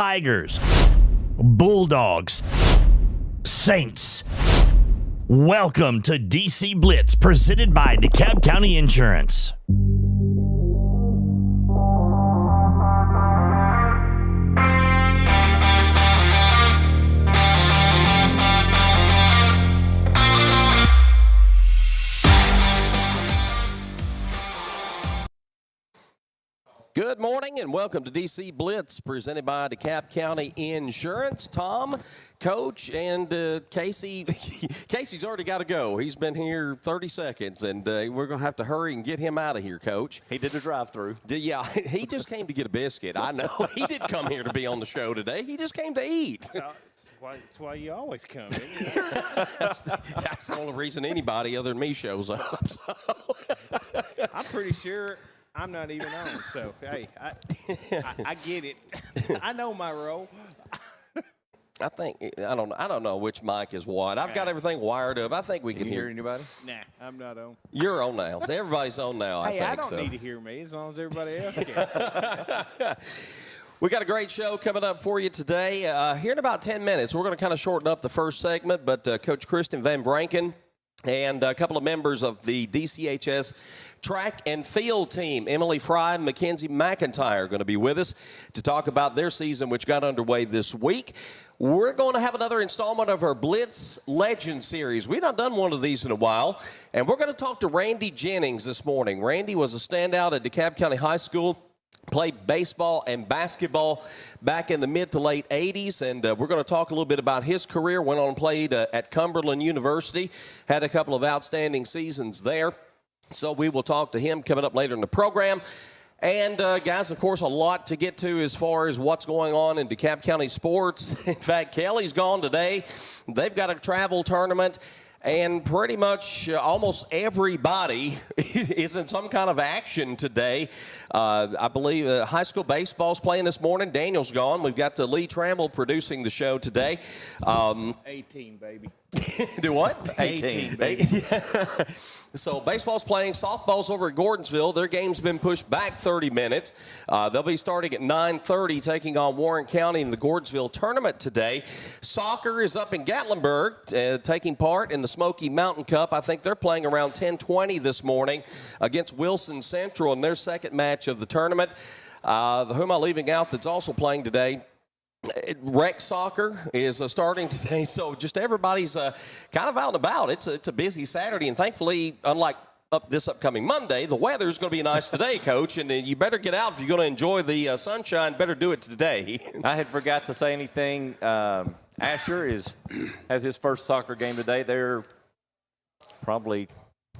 Tigers, Bulldogs, Saints. Welcome to DC Blitz, presented by DeKalb County Insurance. Good morning and welcome to DC Blitz, presented by DeKalb County Insurance. Tom, Coach, and Casey. Casey's already got to go. He's been here 30 seconds, and we're going to have to hurry and get him out of here, Coach. He did the drive-through. Yeah, he just came to get a biscuit. I know. He didn't come here to be on the show today. He just came to eat. That's why you always come. That's the only reason anybody other than me shows up. So. I'm pretty sure I'm not even on, so hey, I get it. I know my role. I don't know which mic is what. I've got everything wired up. I think we can hear anybody. Nah, I'm not on. You're on now. Everybody's on now. Hey, I think don't need to hear me as long as everybody else can. We got a great show coming up for you today. Here in about 10 minutes, we're going to kind of shorten up the first segment, but Coach Kristen, VanVranken, and a couple of members of the DCHS track and field team, Emily Fry and Makenzie, McIntyre, are going to be with us to talk about their season, which got underway this week. We're going to have another installment of our Blitz Legend Series. We've not done one of these in a while, and we're going to talk to Randy Jennings this morning. Randy was a standout at DeKalb County High School. Played baseball and basketball back in the mid to late 80s, and we're going to talk a little bit about his career. Went on and played at Cumberland University, had a couple of outstanding seasons there. So we will talk to him coming up later in the program. And, guys, of course, a lot to get to as far as what's going on in DeKalb County sports. In fact, Kelly's gone today. They've got a travel tournament. And pretty much almost everybody is in some kind of action today. I believe high school baseball's playing this morning. Daniel's gone. We've got Lee Tramble producing the show today. 18, baby. Do what? 18, baby. So baseball's playing. Softball's over at Gordonsville. Their game's been pushed back 30 minutes. They'll be starting at 9:30, taking on Warren County in the Gordonsville tournament today. Soccer is up in Gatlinburg, taking part in the Smoky Mountain Cup. I think they're playing around 10:20 this morning against Wilson Central in their second match of the tournament. Who am I leaving out that's also playing today? Rec soccer is starting today, so just everybody's kind of out and about. It's a busy Saturday, and thankfully, unlike this upcoming Monday, the weather's going to be nice today, Coach, and you better get out if you're going to enjoy the sunshine. Better do it today. I had forgot to say anything. Asher has his first soccer game today. They're probably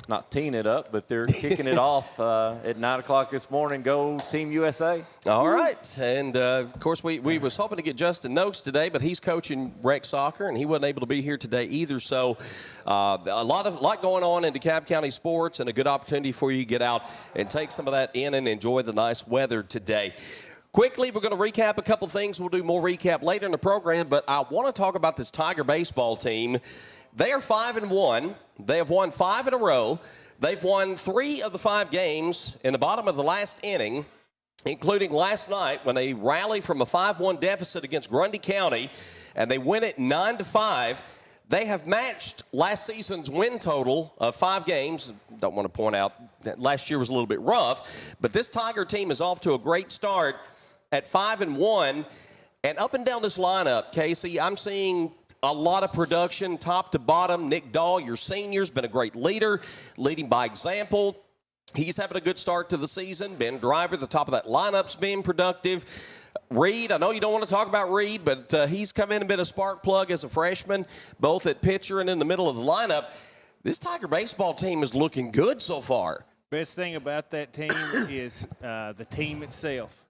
not teeing it up, but they're kicking it off at 9 o'clock this morning. Go Team USA. All right. And, of course, we was hoping to get Justin Noakes today, but he's coaching rec soccer, and he wasn't able to be here today either. So a lot going on in DeKalb County sports, and a good opportunity for you to get out and take some of that in and enjoy the nice weather today. Quickly, we're going to recap a couple things. We'll do more recap later in the program, but I want to talk about this Tiger baseball team. They are 5-1. They have won 5 in a row. They've won 3 of the 5 games in the bottom of the last inning, including last night when they rally from a 5-1 deficit against Grundy County, and they win it 9-5. They have matched last season's win total of 5 games. Don't want to point out that last year was a little bit rough, but this Tiger team is off to a great start at 5-1. And up and down this lineup, Casey, I'm seeing a lot of production, top to bottom. Nick Dahl, your senior's been a great leader, leading by example. He's having a good start to the season. Ben Driver, the top of that lineup's being productive. Reed, I know you don't want to talk about Reed, but he's come in and been a spark plug as a freshman, both at pitcher and in the middle of the lineup. This Tiger baseball team is looking good so far. Best thing about that team is the team itself.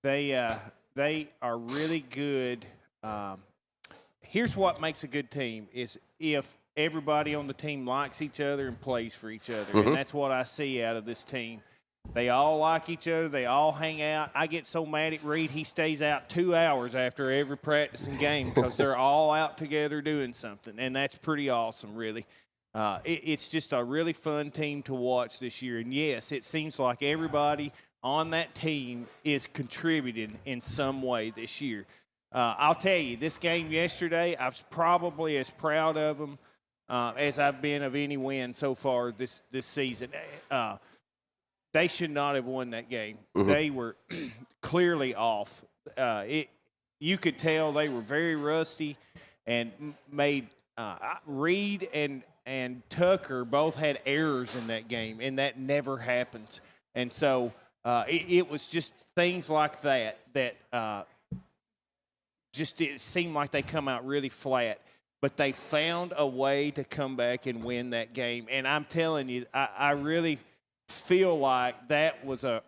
They are really good. Here's what makes a good team is if everybody on the team likes each other and plays for each other. Mm-hmm. And that's what I see out of this team. They all like each other. They all hang out. I get so mad at Reed, he stays out 2 hours after every practice and game because they're all out together doing something. And that's pretty awesome, really. It's just a really fun team to watch this year. And, yes, it seems like everybody on that team is contributing in some way this year. I'll tell you, this game yesterday, I was probably as proud of them as I've been of any win so far this season. They should not have won that game. Mm-hmm. They were clearly off. You could tell they were very rusty and made Reed and Tucker both had errors in that game, and that never happens. And so it was just things like that just it seemed like they come out really flat. But they found a way to come back and win that game. And I'm telling you, I really feel like that was I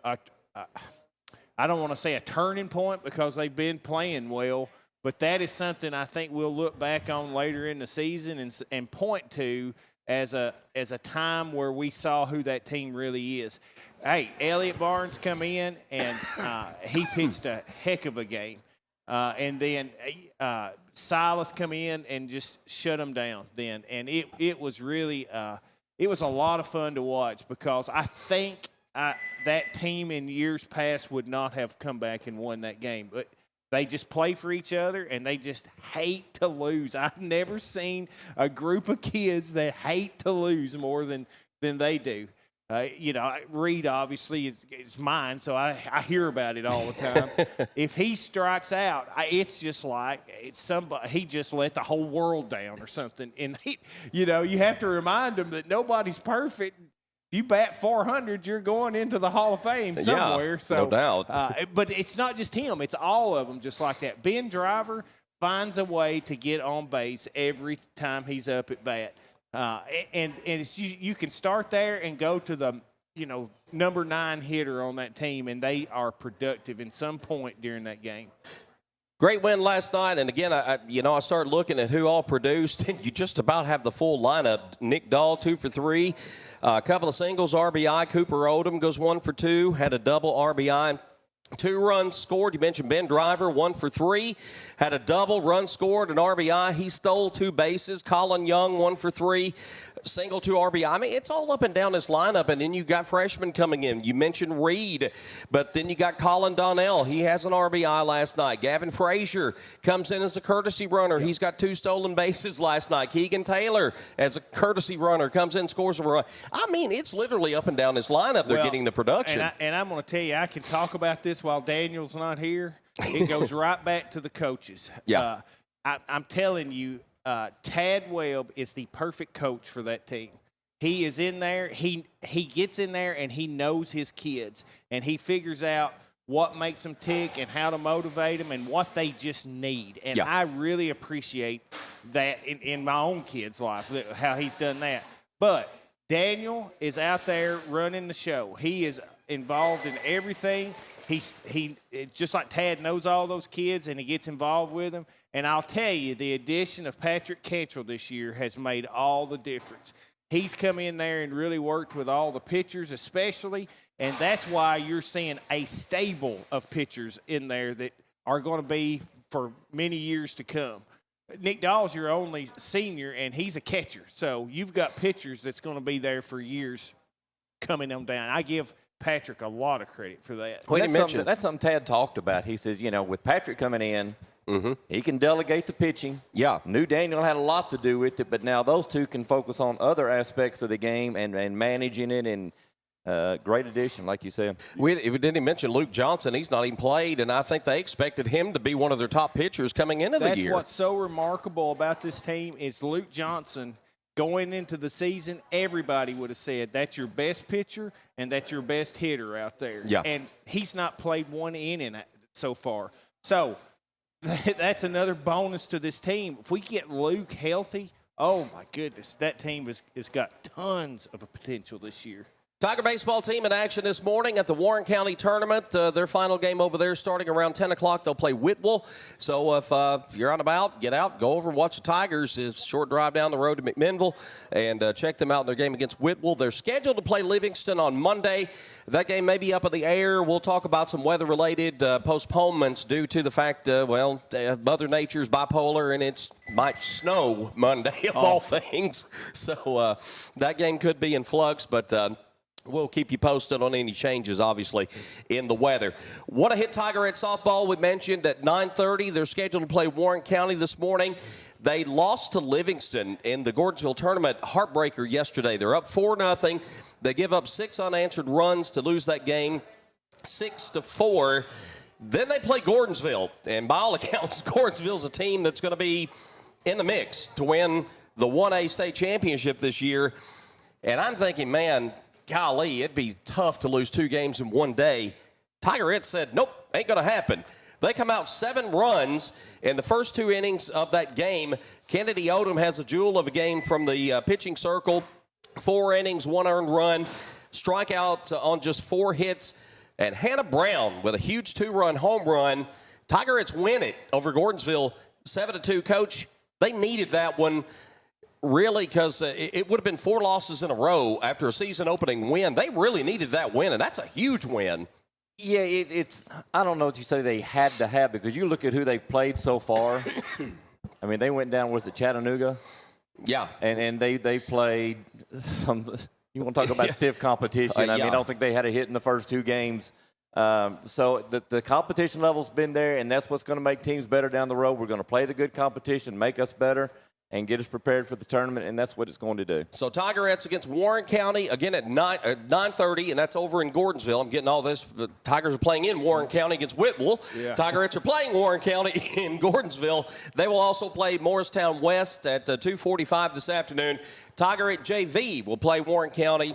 don't want to say a turning point because they've been playing well, but that is something I think we'll look back on later in the season and point to as a time where we saw who that team really is. Hey, Elliott Barnes come in, and he pitched a heck of a game. And then Silas come in and just shut them down then. And it was really it was a lot of fun to watch because I think that team in years past would not have come back and won that game. But they just play for each other, and they just hate to lose. I've never seen a group of kids that hate to lose more than they do. Reed obviously is mine, so I hear about it all the time. If he strikes out, it's just like he just let the whole world down or something. And you have to remind him that nobody's perfect. If you bat 400, you're going into the Hall of Fame somewhere. Yeah, so, no doubt. But it's not just him; it's all of them, just like that. Ben Driver finds a way to get on base every time he's up at bat. And it's, you can start there and go to the number 9 hitter on that team, and they are productive in some point during that game. Great win last night, and again, I started looking at who all produced, and you just about have the full lineup. Nick Dahl, 2 for 3, a couple of singles, RBI. Cooper Odom goes 1 for 2, had a double RBI. 2 runs scored. You mentioned Ben Driver, 1 for 3. Had a double, run scored, an RBI. He stole 2 bases. Colin Young, 1 for 3. Single, 2 RBI. I mean, it's all up and down this lineup, and then you got freshmen coming in. You mentioned Reed, but then you got Colin Donnell. He has an RBI last night. Gavin Frazier comes in as a courtesy runner. He's got 2 stolen bases last night. Keegan Taylor, as a courtesy runner, comes in, scores a run. I mean, it's literally up and down this lineup. They're getting the production. And I'm going to tell you, I can talk about this while Daniel's not here. It goes right back to the coaches. Yeah. I'm telling you, Tad Webb is the perfect coach for that team. He is in there. He gets in there, and he knows his kids, and he figures out what makes them tick and how to motivate them and what they just need. And I really appreciate that in my own kid's life, how he's done that. But Daniel is out there running the show. He is involved in everything. He just like Tad knows all those kids, and he gets involved with them. And I'll tell you, the addition of Patrick Cantrell this year has made all the difference. He's come in there and really worked with all the pitchers especially, and that's why you're seeing a stable of pitchers in there that are going to be for many years to come. Nick Dahl's your only senior, and he's a catcher. So you've got pitchers that's going to be there for years coming on down. I give Patrick a lot of credit for that. Well, that's something Tad talked about. He says, with Patrick coming in, he can delegate the pitching. Yeah. Knew Daniel had a lot to do with it, but now those two can focus on other aspects of the game and managing it, and great addition, like you said. We didn't mention Luke Johnson. He's not even played, and I think they expected him to be one of their top pitchers coming into the year. That's what's so remarkable about this team is Luke Johnson. Going into the season, everybody would have said that's your best pitcher and that's your best hitter out there. Yeah. And he's not played 1 inning so far. So that's another bonus to this team. If we get Luke healthy, oh, my goodness, that team has got tons of potential this year. Tiger baseball team in action this morning at the Warren County Tournament. Their final game over there starting around 10 o'clock. They'll play Whitwell. So if you're out and about, get out, go over and watch the Tigers. It's a short drive down the road to McMinnville, and check them out in their game against Whitwell. They're scheduled to play Livingston on Monday. That game may be up in the air. We'll talk about some weather-related postponements due to the fact, Mother Nature's bipolar, and it might snow Monday of all things. So that game could be in flux, but We'll keep you posted on any changes, obviously, in the weather. Want to hit Tigerette softball? We mentioned at 9:30 they're scheduled to play Warren County this morning. They lost to Livingston in the Gordonsville tournament heartbreaker yesterday. They're up 4-0. They give up 6 unanswered runs to lose that game 6-4. Then they play Gordonsville, and by all accounts, Gordonsville's a team that's going to be in the mix to win the 1A state championship this year. And I'm thinking, man, golly, it'd be tough to lose 2 games in one day. Tigerette said, nope, ain't going to happen. They come out 7 runs in the first 2 innings of that game. Kennedy Odom has a jewel of a game from the pitching circle. 4 innings, 1 earned run, strikeout on just 4 hits. And Hannah Brown with a huge 2-run home run. Tigerettes win it over Gordonsville 7-2. Coach, they needed that one. Really, because it would have been 4 losses in a row after a season-opening win. They really needed that win, and that's a huge win. Yeah, it's I don't know what you say they had to have, because you look at who they've played so far. I mean, they went down, was it Chattanooga? Yeah. And they played some – you want to talk about stiff competition. I mean, I don't think they had a hit in the first 2 games. So the competition level's been there, and that's what's going to make teams better down the road. We're going to play the good competition, make us better, and get us prepared for the tournament, and that's what it's going to do. So Tigerettes against Warren County, again at 9:30, and that's over in Gordonsville. I'm getting all this. The Tigers are playing in Warren County against Whitwell. Yeah. Tigerettes are playing Warren County in Gordonsville. They will also play Morristown West at 2:45 this afternoon. Tigerette JV will play Warren County.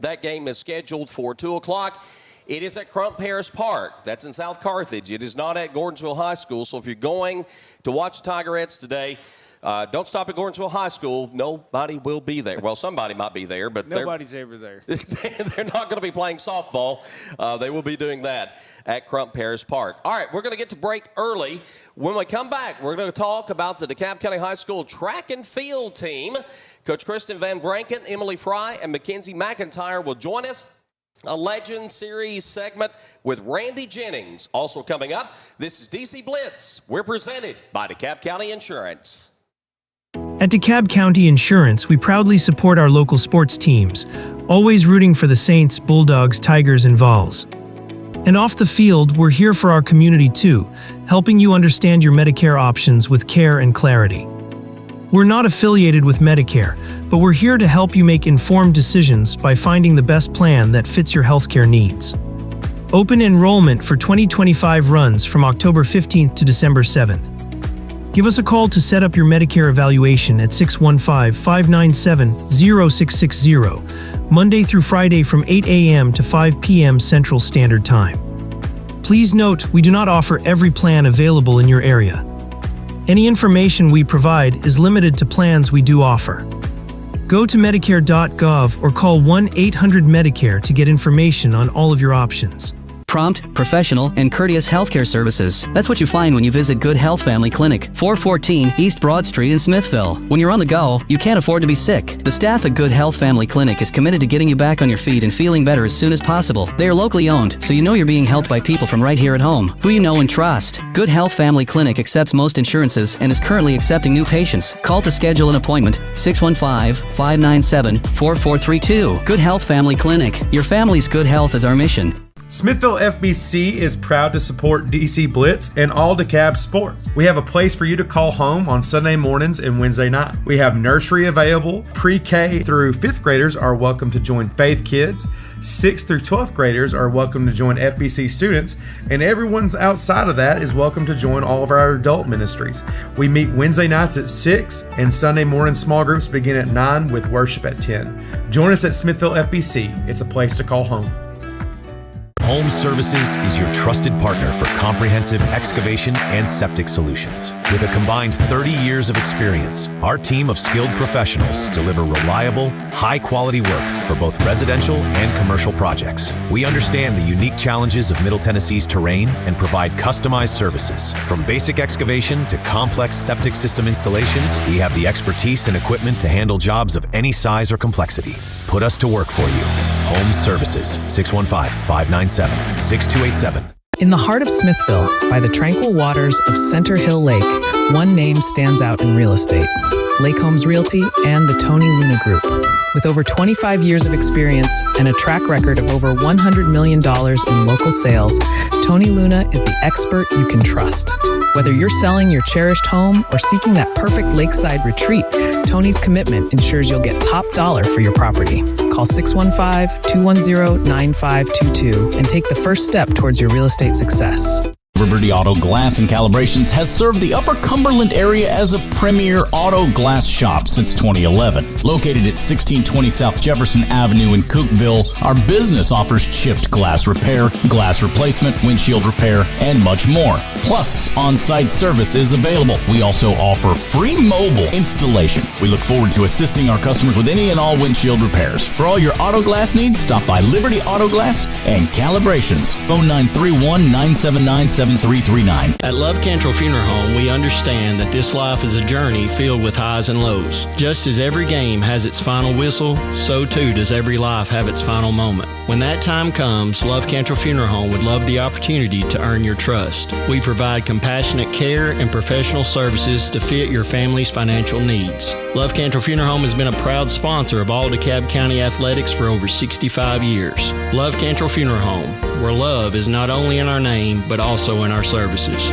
That game is scheduled for 2 o'clock. It is at Crump Harris Park. That's in South Carthage. It is not at Gordonsville High School. So if you're going to watch Tigerettes today, don't stop at Gordonsville High School. Nobody will be there. Well, somebody might be there, but nobody's ever there. They're not going to be playing softball. They will be doing that at Crump Harris Park. All right, we're going to get to break early. When we come back, we're going to talk about the DeKalb County High School track and field team. Coach Kristen VanVranken, Emily Fry, and Makenzie McIntyre will join us. A Legend Series segment with Randy Jennings also coming up. This is DC Blitz. We're presented by DeKalb County Insurance. At DeKalb County Insurance, we proudly support our local sports teams, always rooting for the Saints, Bulldogs, Tigers, and Vols. And off the field, we're here for our community too, helping you understand your Medicare options with care and clarity. We're not affiliated with Medicare, but we're here to help you make informed decisions by finding the best plan that fits your healthcare needs. Open enrollment for 2025 runs from October 15th to December 7th. Give us a call to set up your Medicare evaluation at 615-597-0660, Monday through Friday from 8 a.m. to 5 p.m. Central Standard Time. Please note, we do not offer every plan available in your area. Any information we provide is limited to plans we do offer. Go to Medicare.gov or call 1-800-MEDICARE to get information on all of your options. Prompt, professional, and courteous healthcare services. That's what you find when you visit Good Health Family Clinic, 414 East Broad Street in Smithville. When you're on the go, you can't afford to be sick. The staff at Good Health Family Clinic is committed to getting you back on your feet and feeling better as soon as possible. They are locally owned, so you know you're being helped by people from right here at home, who you know and trust. Good Health Family Clinic accepts most insurances and is currently accepting new patients. Call to schedule an appointment, 615-597-4432. Good Health Family Clinic. Your family's good health is our mission. Smithville FBC is proud to support DC Blitz and all DeKalb sports. We have a place for you to call home on Sunday mornings and Wednesday night. We have nursery available. Pre-K through 5th graders are welcome to join Faith Kids. 6th through 12th graders are welcome to join FBC students, and everyone's outside of that is welcome to join all of our adult ministries. We meet Wednesday nights at 6, and Sunday morning small groups begin at 9 with worship at 10. Join us at Smithville FBC. It's a place to call home. Home Services is your trusted partner for comprehensive excavation and septic solutions. With a combined 30 years of experience, our team of skilled professionals deliver reliable, high-quality work for both residential and commercial projects. We understand the unique challenges of Middle Tennessee's terrain and provide customized services. From basic excavation to complex septic system installations, we have the expertise and equipment to handle jobs of any size or complexity. Put us to work for you. Home Services, 615-597-6287. In the heart of Smithville, by the tranquil waters of Center Hill Lake, one name stands out in real estate: Lake Homes Realty and the Tony Luna Group. With over 25 years of experience and a track record of over $100 million in local sales, Tony Luna is the expert you can trust. Whether you're selling your cherished home or seeking that perfect lakeside retreat, Tony's commitment ensures you'll get top dollar for your property. Call 615-210-9522 and take the first step towards your real estate success. Liberty Auto Glass and Calibrations has served the Upper Cumberland area as a premier auto glass shop since 2011. Located at 1620 South Jefferson Avenue in Cookeville, our business offers chipped glass repair, glass replacement, windshield repair, and much more. Plus, on-site service is available. We also offer free mobile installation. We look forward to assisting our customers with any and all windshield repairs. For all your auto glass needs, stop by Liberty Auto Glass and Calibrations. Phone 931-979-7339. At Love Cantrell Funeral Home, we understand that this life is a journey filled with highs and lows. Just as every game has its final whistle, so too does every life have its final moment. When that time comes, Love Cantrell Funeral Home would love the opportunity to earn your trust. We provide compassionate care and professional services to fit your family's financial needs. Love Cantrell Funeral Home has been a proud sponsor of all DeKalb County athletics for over 65 years. Love Cantrell Funeral Home, where love is not only in our name, but also in our services.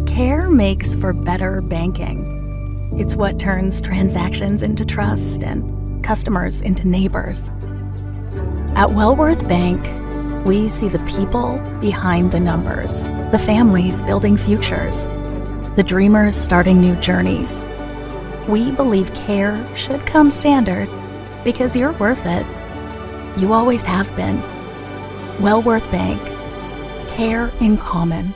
Care makes for better banking. It's what turns transactions into trust and customers into neighbors. At Wellworth Bank, we see the people behind the numbers, the families building futures, the dreamers starting new journeys. We believe care should come standard because you're worth it. You always have been. Wellworth Bank. Care in common.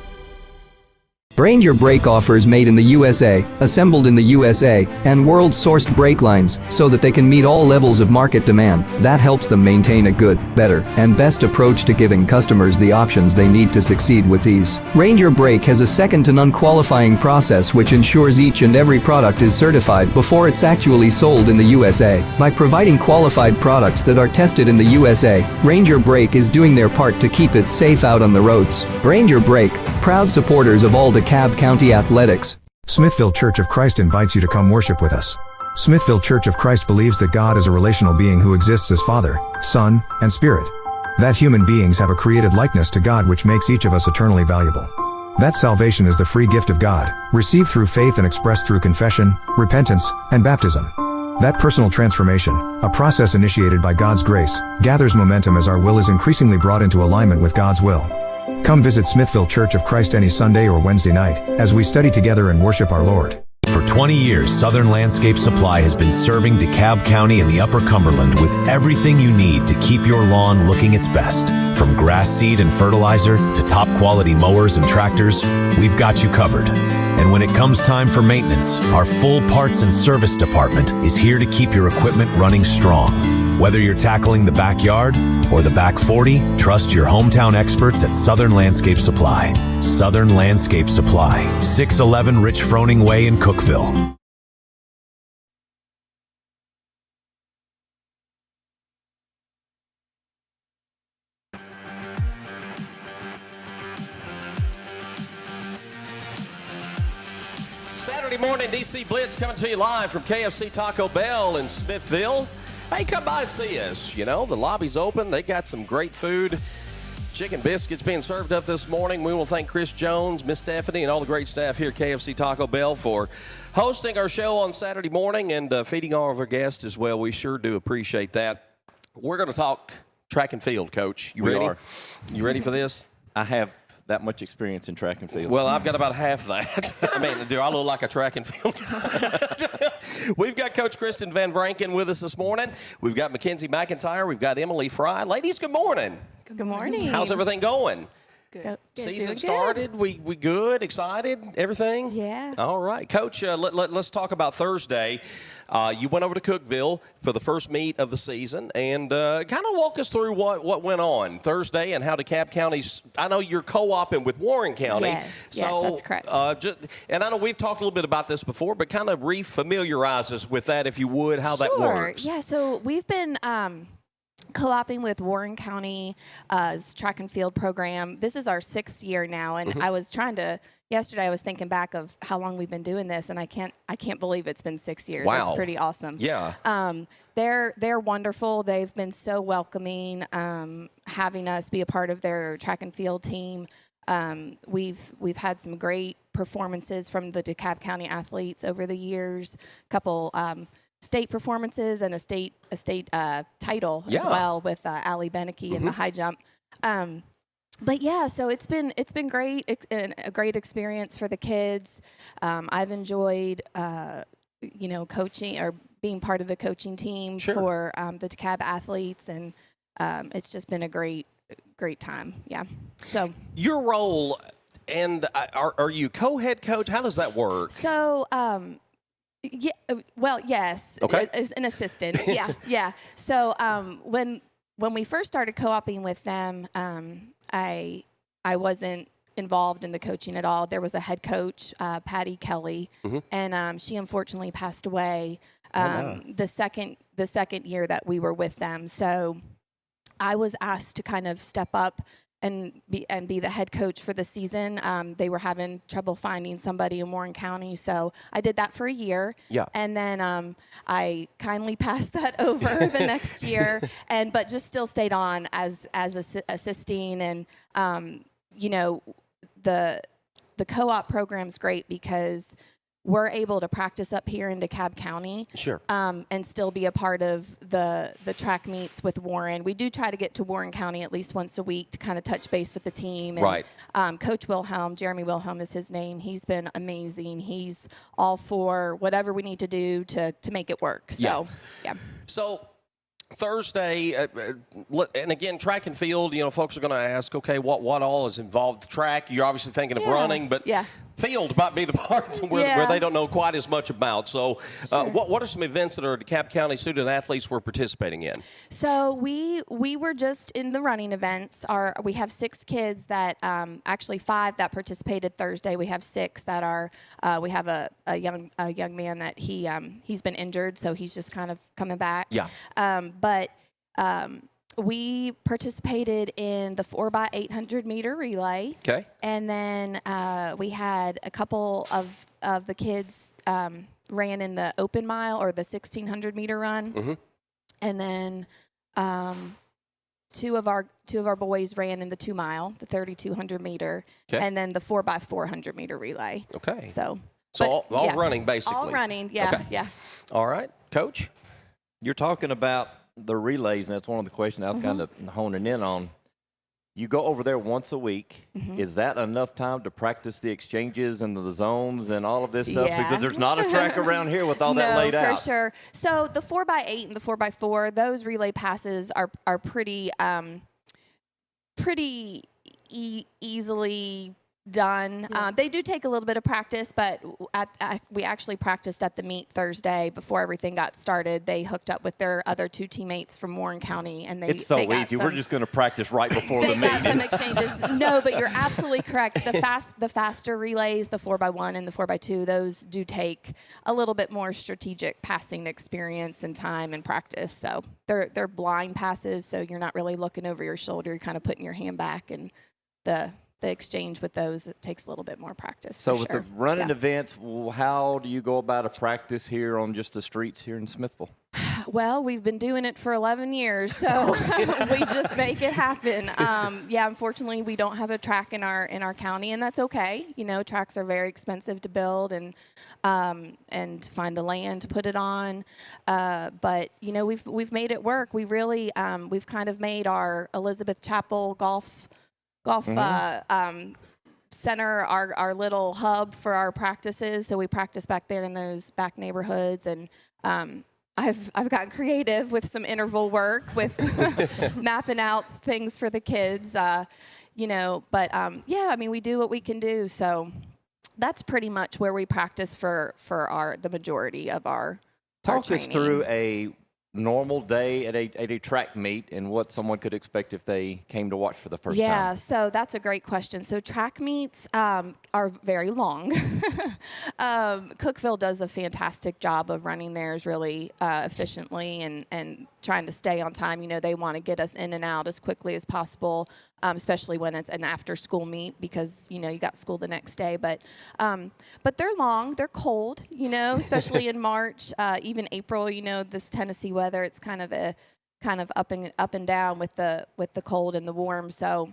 Brain Your Brake offers made in the USA, assembled in the USA, and world-sourced brake lines so that they can meet all levels of market demand. That helps them maintain a good, better, and best approach to giving customers the options they need to succeed with ease. Ranger Brake has a second-to-none qualifying process which ensures each and every product is certified before it's actually sold in the USA. By providing qualified products that are tested in the USA, Ranger Brake is doing their part to keep it safe out on the roads. Ranger Brake, proud supporters of all DeKalb County athletics. Smithville Church of Christ invites you to come worship with us. Smithville Church of Christ believes that God is a relational being who exists as Father, Son, and Spirit. That human beings have a created likeness to God which makes each of us eternally valuable. That salvation is the free gift of God, received through faith and expressed through confession, repentance, and baptism. That personal transformation, a process initiated by God's grace, gathers momentum as our will is increasingly brought into alignment with God's will. Come visit Smithville Church of Christ any Sunday or Wednesday night as we study together and worship our Lord. For 20 years, Southern Landscape Supply has been serving DeKalb County and the Upper Cumberland with everything you need to keep your lawn looking its best. From grass seed and fertilizer to top quality mowers and tractors, we've got you covered. And when it comes time for maintenance, our full parts and service department is here to keep your equipment running strong. Whether you're tackling the backyard or the back 40, trust your hometown experts at Southern Landscape Supply. Southern Landscape Supply, 611 Rich Froning Way in Cookeville. Saturday morning, DC Blitz coming to you live from KFC Taco Bell in Smithville. Hey, come by and see us. You know, the lobby's open. They got some great food. Chicken biscuits being served up this morning. We will thank Chris Jones, Miss Stephanie, and all the great staff here at KFC Taco Bell for hosting our show on Saturday morning and feeding all of our guests as well. We sure do appreciate that. We're going to talk track and field, Coach. You ready? You ready for this? I have that much experience in track and field. Well, I've got about half that. I mean, do I look like a track and field guy? We've got Coach Kristen VanVranken with us this morning. We've got Makenzie McIntyre. We've got Emily Fry. Ladies, good morning. Good morning. How's everything going? Good. Season started. We good? Excited? Everything? Yeah. All right. Coach, let's talk about Thursday. You went over to Cookeville for the first meet of the season, and kind of walk us through what went on Thursday and how DeKalb County's. I know you're co-oping with Warren County. Yes, that's correct. And I know we've talked a little bit about this before, but kind of refamiliarize us with that, if you would, how that works. Yeah, so we've been co-oping with Warren County's track and field program. This is our 6th year now, and I was yesterday I was thinking back of how long we've been doing this, and I can't believe it's been 6 years. Wow. It's pretty awesome. Yeah. They're wonderful. They've been so welcoming, having us be a part of their track and field team. We've had some great performances from the DeKalb County athletes over the years. A couple state performances and a state title as well with Allie Beneke in the high jump. But yeah, so it's been great, a great experience for the kids. I've enjoyed coaching or being part of the coaching team for the DeKalb athletes, and it's just been a great time. Yeah. So your role, and are you co-head coach? How does that work? So yeah, well, yes. Okay. As an assistant. Yeah. So when we first started co-oping with them, I wasn't involved in the coaching at all. There was a head coach, Patty Kelly, and she unfortunately passed away the second year that we were with them. So I was asked to kind of step up and be the head coach for the season. They were having trouble finding somebody in Warren County, so I did that for a year. Yeah. And then I kindly passed that over the next year, but just still stayed on as assisting. And the co-op program's great because we're able to practice up here in DeKalb County, and still be a part of the track meets with Warren. We do try to get to Warren County at least once a week to kind of touch base with the team. And, Coach Wilhelm, Jeremy Wilhelm is his name. He's been amazing. He's all for whatever we need to do to make it work. So, yeah. So Thursday, and again, track and field, folks are going to ask, okay, what all is involved with track? You're obviously thinking of running, but field might be the part where they don't know quite as much about. So what are some events that our DeKalb County student athletes were participating in? So we were just in the running events. We have 6 kids that, actually 5 that participated Thursday. We have 6 that are, we have a young man that he's been injured, so he's just kind of coming back. Yeah. But we participated in the 4x800 meter relay. Okay. And then we had a couple of the kids ran in the open mile or the 1600 meter run. And then 2 of our boys ran in the 2 mile, the 3200 meter, and then the 4x400 meter relay. Okay. So all running basically. All running. Yeah. Okay. Yeah. All right, Coach. You're talking about the relays, and that's one of the questions I was kind of honing in on. You go over there once a week. Is that enough time to practice the exchanges and the zones and all of this stuff? Yeah. Because there's not a track around here with all that laid out. No, for sure. So the 4x8 and the 4x4, those relay passes are pretty easily done. They do take a little bit of practice, but we actually practiced at the meet Thursday before everything got started. They hooked up with their other 2 teammates from Warren County, and it's so easy. We're just going to practice right before the meet. They got some exchanges. No, but you're absolutely correct. The faster relays, the 4x1 and the 4x2, those do take a little bit more strategic passing experience and time and practice. So they're blind passes, so you're not really looking over your shoulder. You're kind of putting your hand back, and the exchange with those, it takes a little bit more practice. So with the running events, how do you go about a practice here on just the streets here in Smithville? Well, we've been doing it for 11 years, so we just make it happen. Unfortunately, we don't have a track in our county, and that's okay. Tracks are very expensive to build and find the land to put it on. But we've made it work. We really we've kind of made our Elizabeth Chapel golf center our little hub for our practices. So we practice back there in those back neighborhoods, and I've gotten creative with some interval work with mapping out things for the kids. But we do what we can do. So that's pretty much where we practice for the majority of our Talk training. us through a normal day at a track meet and what someone could expect if they came to watch for the first time? Yeah, so that's a great question. So track meets are very long. Cookeville does a fantastic job of running theirs really efficiently and trying to stay on time. You know, they want to get us in and out as quickly as possible, especially when it's an after-school meet because, you know, you got school the next day. But they're long. They're cold, you know, especially in March, even April, you know, this Tennessee weather, it's kind of up and down with the cold and the warm. So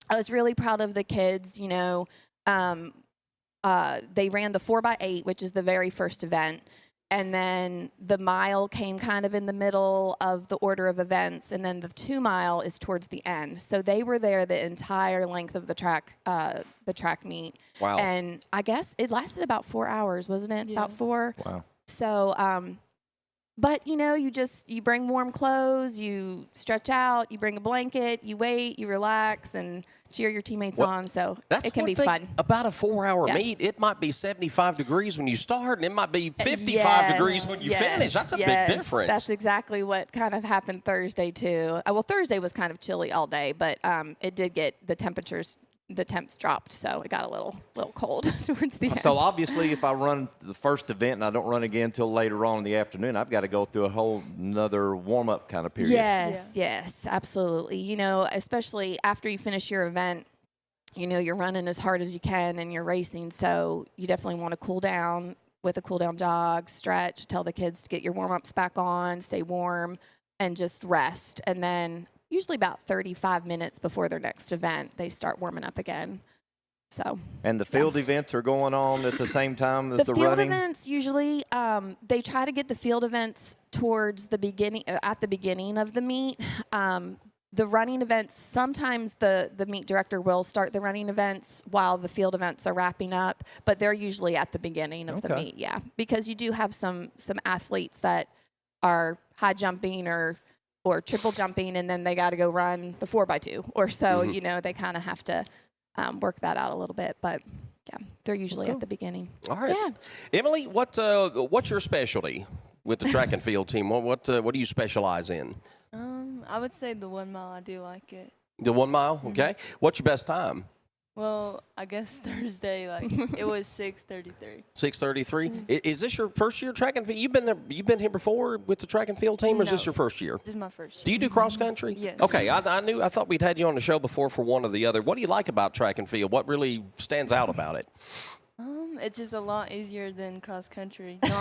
I was really proud of the kids, you know. They ran the 4x8, which is the very first event. And then the mile came kind of in the middle of the order of events. And then the 2 mile is towards the end. So they were there the entire length of the track meet. Wow. And I guess it lasted about 4 hours, wasn't it? Yeah. About 4. Wow. So, but, you know, you bring warm clothes, you stretch out, you bring a blanket, you wait, you relax, and cheer your teammates on. So it can be fun. About a 4-hour meet, it might be 75 degrees when you start, and it might be 55 degrees when you finish. That's a big difference. That's exactly what kind of happened Thursday, too. Well, Thursday was kind of chilly all day, but it did get the temps dropped, so it got a little cold towards the end. So obviously, if I run the first event and I don't run again until later on in the afternoon, I've got to go through a whole another warm-up kind of period. Yes, absolutely. You know, especially after you finish your event, you know, you're running as hard as you can and you're racing, so you definitely want to cool down with a cool-down jog, stretch, tell the kids to get your warm-ups back on, stay warm, and just rest. And then usually about 35 minutes before their next event, they start warming up again. So. And the field events are going on at the same time as the running? The field events usually, they try to get the field events towards the beginning, at the beginning of the meet. The running events, sometimes the meet director will start the running events while the field events are wrapping up, but they're usually at the beginning of the meet, because you do have some athletes that are high jumping or triple jumping, and then they got to go run the 4x2 or so. You know, they kind of have to work that out a little bit, but yeah, they're usually at the beginning. All right, Emily, what's your specialty with the track and field team? What do you specialize in? I would say the 1 mile. I do like it. The 1 mile, okay. What's your best time? Well, I guess Thursday, it was 6:33. 6:33. Is this your first year track and field? You've been here before with the track and field team, or is this your first year? This is my first year. Do you do cross country? Yes. Okay, I thought we'd had you on the show before for one or the other. What do you like about track and field? What really stands out about it? It's just a lot easier than cross country. Don't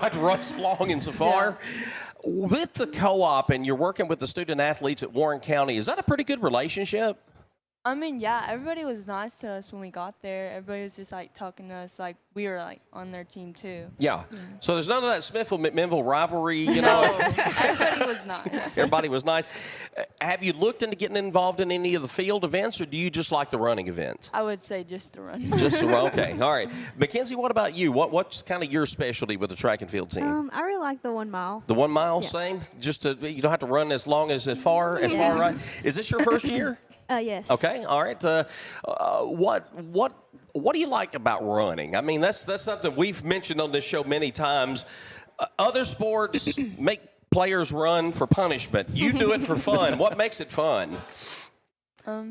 have to run so long and so far. Yeah. With the co-op, and you're working with the student athletes at Warren County, is that a pretty good relationship? I mean, yeah, everybody was nice to us when we got there. Everybody was just, talking to us like we were, on their team, too. Yeah. So there's none of that Smithville-McMinnville rivalry, you know? No, everybody was nice. Everybody was nice. Have you looked into getting involved in any of the field events, or do you just like the running events? I would say just the running. Just the run, okay. All right. Makenzie, what about you? What's kind of your specialty with the track and field team? I really like the 1 mile. The 1 mile, same? Just you don't have to run as long as far, right? Is this your first year? Yes. Okay. All right. What do you like about running? I mean, that's something we've mentioned on this show many times. Other sports make players run for punishment. You do it for fun. What makes it fun?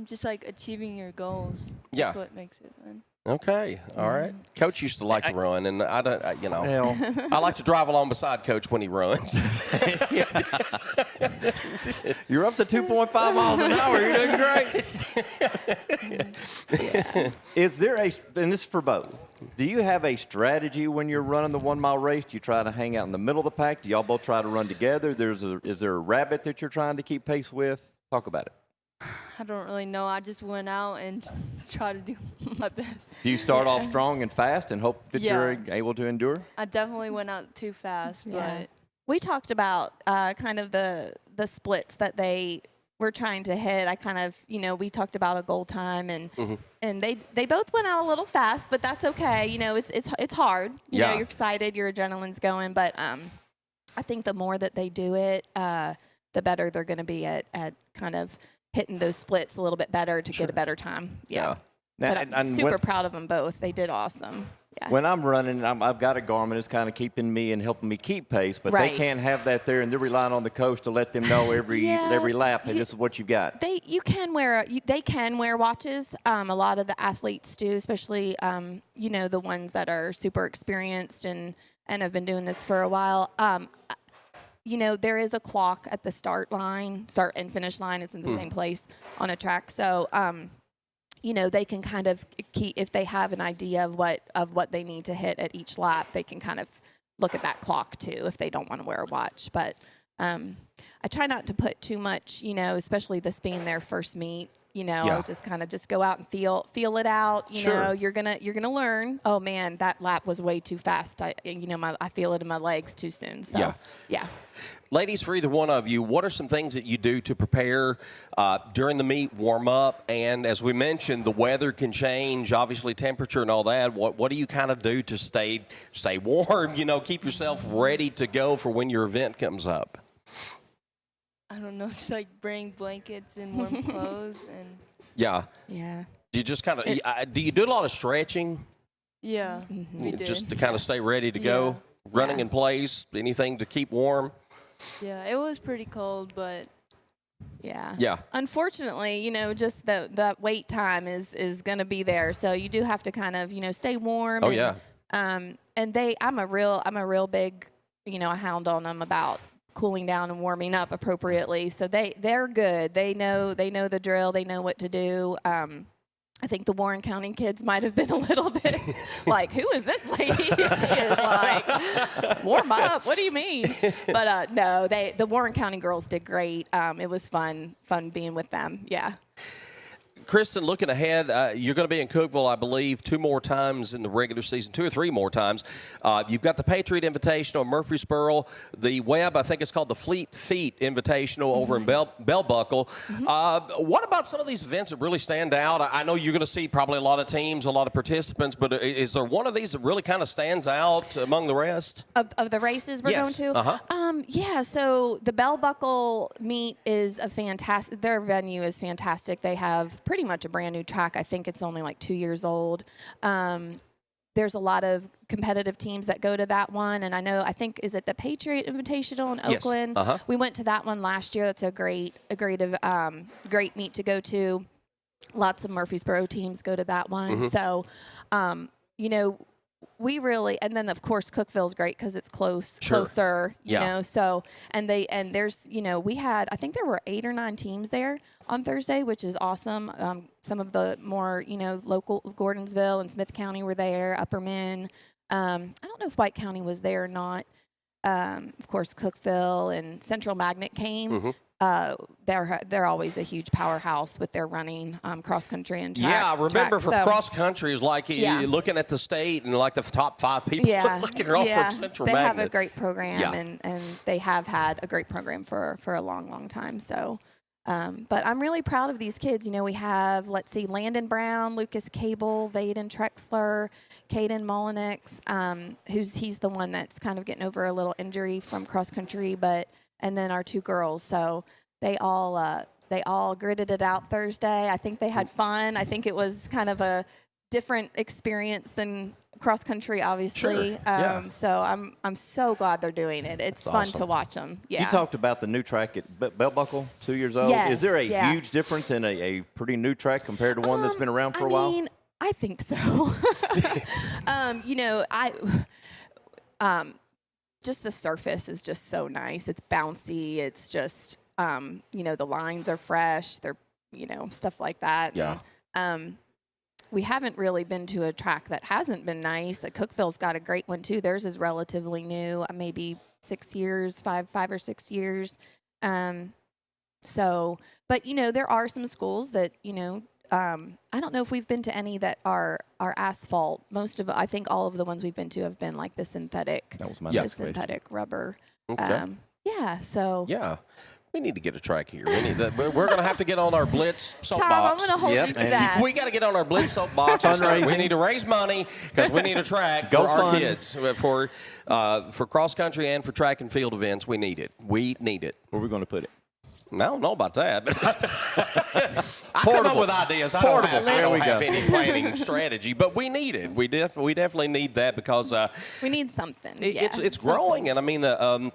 Just achieving your goals. Yeah. That's what makes it fun. Okay, all right. Coach used to like to run, and I don't, I like to drive along beside Coach when he runs. You're up to 2.5 miles an hour. You're doing great. Is there and this is for both, do you have a strategy when you're running the 1 mile race? Do you try to hang out in the middle of the pack? Do y'all both try to run together? Is there a rabbit that you're trying to keep pace with? Talk about it. I don't really know. I just went out and tried to do my best. Do you start off strong and fast and hope that you're able to endure? I definitely went out too fast, but we talked about kind of the splits that they were trying to hit. I kind of, we talked about a goal time, and and they both went out a little fast, but that's okay. It's hard. You know, you're excited, your adrenaline's going, but I think the more that they do it, the better they're going to be at kind of hitting those splits a little bit better to get a better time. Yeah. Now, But I'm super proud of them both. They did awesome. Yeah. When I'm running, I've got a Garmin that's kind of keeping me and helping me keep pace, but they can't have that there, and they're relying on the coach to let them know every lap, hey, this is what you got. They can wear watches. A lot of the athletes do, especially the ones that are super experienced and have been doing this for a while. There is a clock at the start and finish line. It's in the same place on a track, so. They can kind of keep, if they have an idea of what they need to hit at each lap, they can kind of look at that clock too if they don't want to wear a watch. But I try not to put too much, especially this being their first meet. I was just kind of go out and feel it out. You know, you're gonna learn. Oh man, that lap was way too fast. I feel it in my legs too soon. So yeah. Ladies, for either one of you, what are some things that you do to prepare during the meet, warm up, and as we mentioned, the weather can change, obviously temperature and all that. What do you kind of do to stay warm? Keep yourself ready to go for when your event comes up. I don't know, just bring blankets and warm clothes and. Yeah. Yeah. Do you just kind of do you do a lot of stretching? Yeah, we did. Just to kind of stay ready to go, running in place, anything to keep warm. Yeah, it was pretty cold, but. Yeah. Unfortunately, just that wait time is going to be there, so you do have to kind of stay warm. Oh and, and I'm a real big a hound on them about cooling down and warming up appropriately. So they're good. They know the drill. They know what to do. I think the Warren County kids might have been a little bit like, who is this lady? She is like, warm up. What do you mean? But no, the Warren County girls did great. It was fun being with them. Yeah. Kristen, looking ahead, you're going to be in Cookeville, I believe, 2 more times in the regular season, 2 or 3 more times. You've got the Patriot Invitational in Murfreesboro, the Webb, I think it's called the Fleet Feet Invitational over in Bell Buckle. What about some of these events that really stand out? I know you're going to see probably a lot of teams, a lot of participants, but is there one of these that really kind of stands out among the rest? Of the races we're going to? Yeah, so the Bell Buckle meet is their venue is fantastic. They have pretty much a brand new track. I think it's only 2 years old. There's a lot of competitive teams that go to that one, and I think is it the Patriot Invitational in Oakland? Yes. We went to that one last year. That's a great meet to go to. Lots of Murfreesboro teams go to that one. So, we really, and then of course Cookeville's great because it's closer, you know. So there's we had, I think there were 8 or 9 teams there on Thursday, which is awesome. Some of the more local, Gordonsville and Smith County were there. Upperman. I don't know if White County was there or not. Of course Cookeville and Central Magnet came. They're always a huge powerhouse with their running cross country and track. Yeah, I remember for cross country, it was like you're looking at the state and the top 5 people looking all from Central Magnet. They have a great program, and they have had a great program for a long, long time. So, but I'm really proud of these kids. We have, Landon Brown, Lucas Cable, Vaden Trexler, Caden Mullenix, he's the one that's kind of getting over a little injury from cross country, and then our 2 girls. So they all gritted it out Thursday. I think they had fun. I think it was kind of a different experience than cross country, obviously. So I'm so glad they're doing it. It's fun to watch them. Yeah. You talked about the new track at Belt Buckle, 2 years old. Yes, is there a huge difference in a pretty new track compared to one that's been around for a while? I think so. Just the surface is just so nice. It's bouncy. It's just, the lines are fresh. They're, stuff like that. Yeah. And, we haven't really been to a track that hasn't been nice. Cookeville's got a great one too. Theirs is relatively new, maybe 6 years, 5 or 6 years. But there are some schools that, I don't know if we've been to any that are asphalt. I think all of the ones we've been to have been like the synthetic. That was my next synthetic rubber. Okay. Yeah. We need to get a track here. We're going to have to get on our Blitz soapbox. Tom, I'm going to hold you to that. We got to get on our Blitz soapbox. We need to raise money because we need a track for our kids. For cross country and for track and field events, we need it. We need it. Where are we going to put it? I don't know about that, but I come up with ideas. I don't have any planning strategy, but we need it. We definitely need that because we need something. It's growing, and I mean, and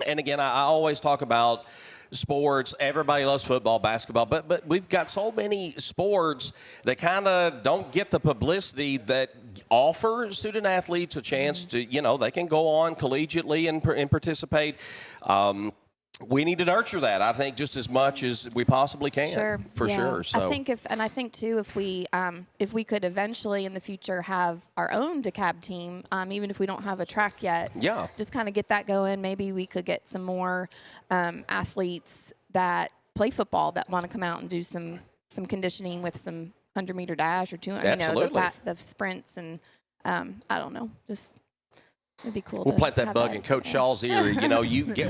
again, I always talk about sports. Everybody loves football, basketball, but we've got so many sports that kind of don't get the publicity that offer student athletes a chance to, they can go on collegiately and participate. We need to nurture that, I think, just as much as we possibly can. Sure. So I think too, if we could eventually in the future have our own DeKalb team, even if we don't have a track yet, just kind of get that going. Maybe we could get some more athletes that play football that want to come out and do some conditioning with some 100-meter dash or 200, the sprints, and I don't know, just. It'd be cool. We'll plant that bug in Coach Shaw's ear.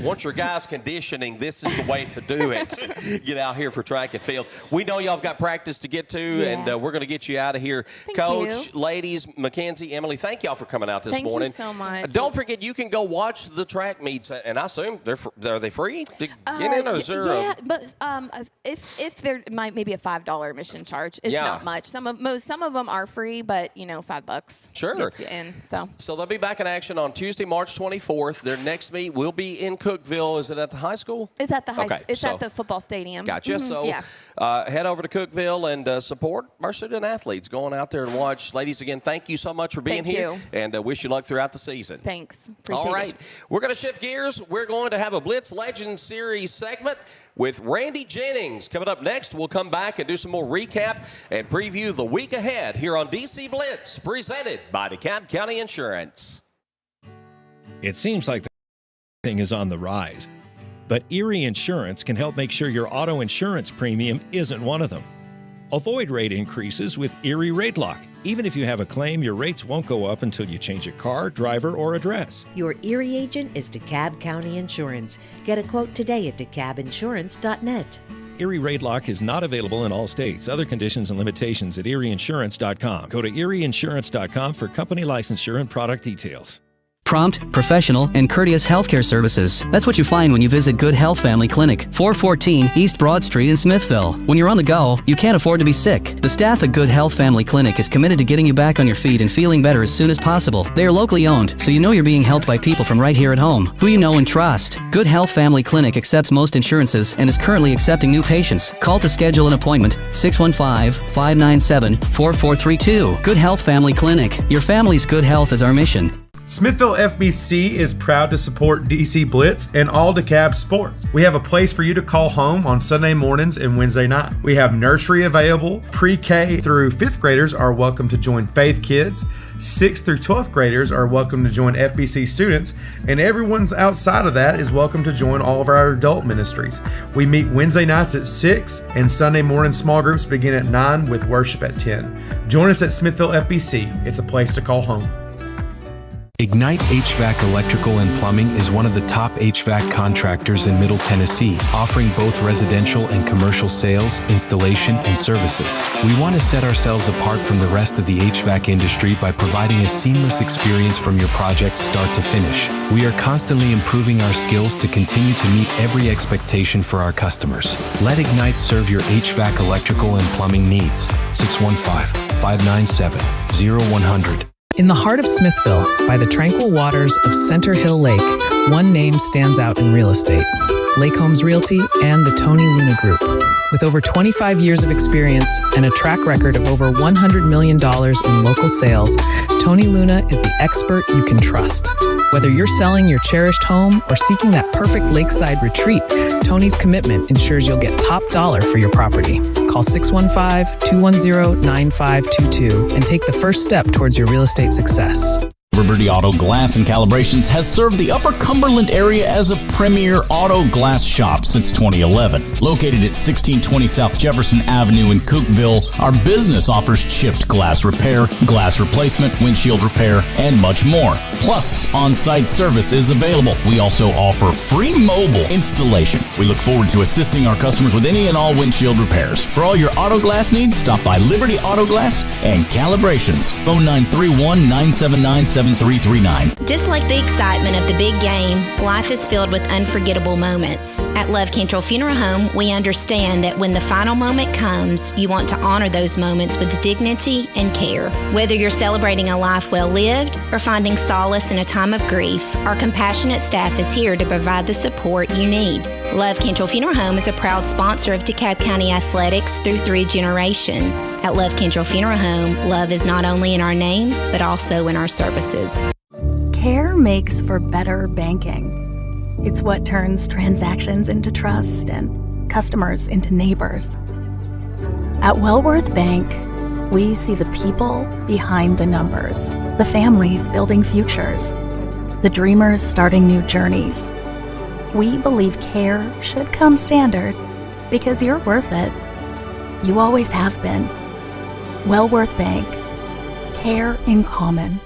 Once your guys conditioning, this is the way to do it. Get out here for track and field. We know y'all have got practice to get to, and we're going to get you out of here. Coach, ladies, Makenzie, Emily, thank y'all for coming out this morning. Thank you so much. Don't forget, you can go watch the track meets, and I assume are they free to get in, or is there but if there might maybe a $5 admission charge. It's not much. Some of them are free, but $5 gets you in. So they'll be back in action on Tuesday, March 24th. Their next meet will be in Cookeville. Is it at the high school? It's at the high school. It's at the football stadium. Gotcha. So head over to Cookeville and support our student athletes going out there and watch. Ladies, again, thank you so much for being here. And wish you luck throughout the season. Thanks. Appreciate it. All right. We're going to shift gears. We're going to have a Blitz Legends Series segment with Randy Jennings. Coming up next, we'll come back and do some more recap and preview the week ahead here on DC Blitz, presented by DeKalb County Insurance. It seems like the thing is on the rise, but Erie Insurance can help make sure your auto insurance premium isn't one of them. Avoid rate increases with Erie Rate Lock. Even if you have a claim, your rates won't go up until you change a car, driver, or address. Your Erie agent is DeKalb County Insurance. Get a quote today at DeKalbInsurance.net. Erie Rate Lock is not available in all states. Other conditions and limitations at ErieInsurance.com. Go to ErieInsurance.com for company licensure and product details. Prompt, professional, and courteous healthcare services. That's what you find when you visit Good Health Family Clinic, 414 East Broad Street in Smithville. When you're on the go, you can't afford to be sick. The staff at Good Health Family Clinic is committed to getting you back on your feet and feeling better as soon as possible. They are locally owned, so you know you're being helped by people from right here at home, who you know and trust. Good Health Family Clinic accepts most insurances and is currently accepting new patients. Call to schedule an appointment, 615-597-4432. Good Health Family Clinic. Your family's good health is our mission. Smithville FBC is proud to support DC Blitz and all DeKalb sports. We have a place for you to call home on Sunday mornings and Wednesday night. We have nursery available. Pre-K through 5th graders are welcome to join Faith Kids. 6th through 12th graders are welcome to join FBC students, and everyone's outside of that is welcome to join all of our adult ministries. We meet Wednesday nights at 6, and Sunday morning small groups begin at 9 with worship at 10. Join us at Smithville FBC. It's a place to call home. Ignite HVAC Electrical and Plumbing is one of the top HVAC contractors in Middle Tennessee, offering both residential and commercial sales, installation, and services. We want to set ourselves apart from the rest of the HVAC industry by providing a seamless experience from your project start to finish. We are constantly improving our skills to continue to meet every expectation for our customers. Let Ignite serve your HVAC electrical and plumbing needs. 615-597-0100. In the heart of Smithville, by the tranquil waters of Center Hill Lake, one name stands out in real estate: Lake Homes Realty and the Tony Luna Group. With over 25 years of experience and a track record of over $100 million in local sales, Tony Luna is the expert you can trust. Whether you're selling your cherished home or seeking that perfect lakeside retreat, Tony's commitment ensures you'll get top dollar for your property. Call 615-210-9522 and take the first step towards your real estate success. Liberty Auto Glass and Calibrations has served the Upper Cumberland area as a premier auto glass shop since 2011. Located at 1620 South Jefferson Avenue in Cookeville, our business offers chipped glass repair, glass replacement, windshield repair, and much more. Plus, on-site service is available. We also offer free mobile installation. We look forward to assisting our customers with any and all windshield repairs. For all your auto glass needs, stop by Liberty Auto Glass and Calibrations. Phone 931-979-7339. Just like the excitement of the big game, life is filled with unforgettable moments. At Love Cantrell Funeral Home, we understand that when the final moment comes, you want to honor those moments with dignity and care. Whether you're celebrating a life well lived or finding solace in a time of grief, our compassionate staff is here to provide the support you need. Love Cantrell Funeral Home is a proud sponsor of DeKalb County Athletics through 3 generations. At Love Cantrell Funeral Home, love is not only in our name, but also in our services. Care makes for better banking. It's what turns transactions into trust and customers into neighbors. At Wellworth Bank, we see the people behind the numbers, the families building futures, the dreamers starting new journeys. We believe care should come standard because you're worth it. You always have been. Wellworth Bank. Care in common.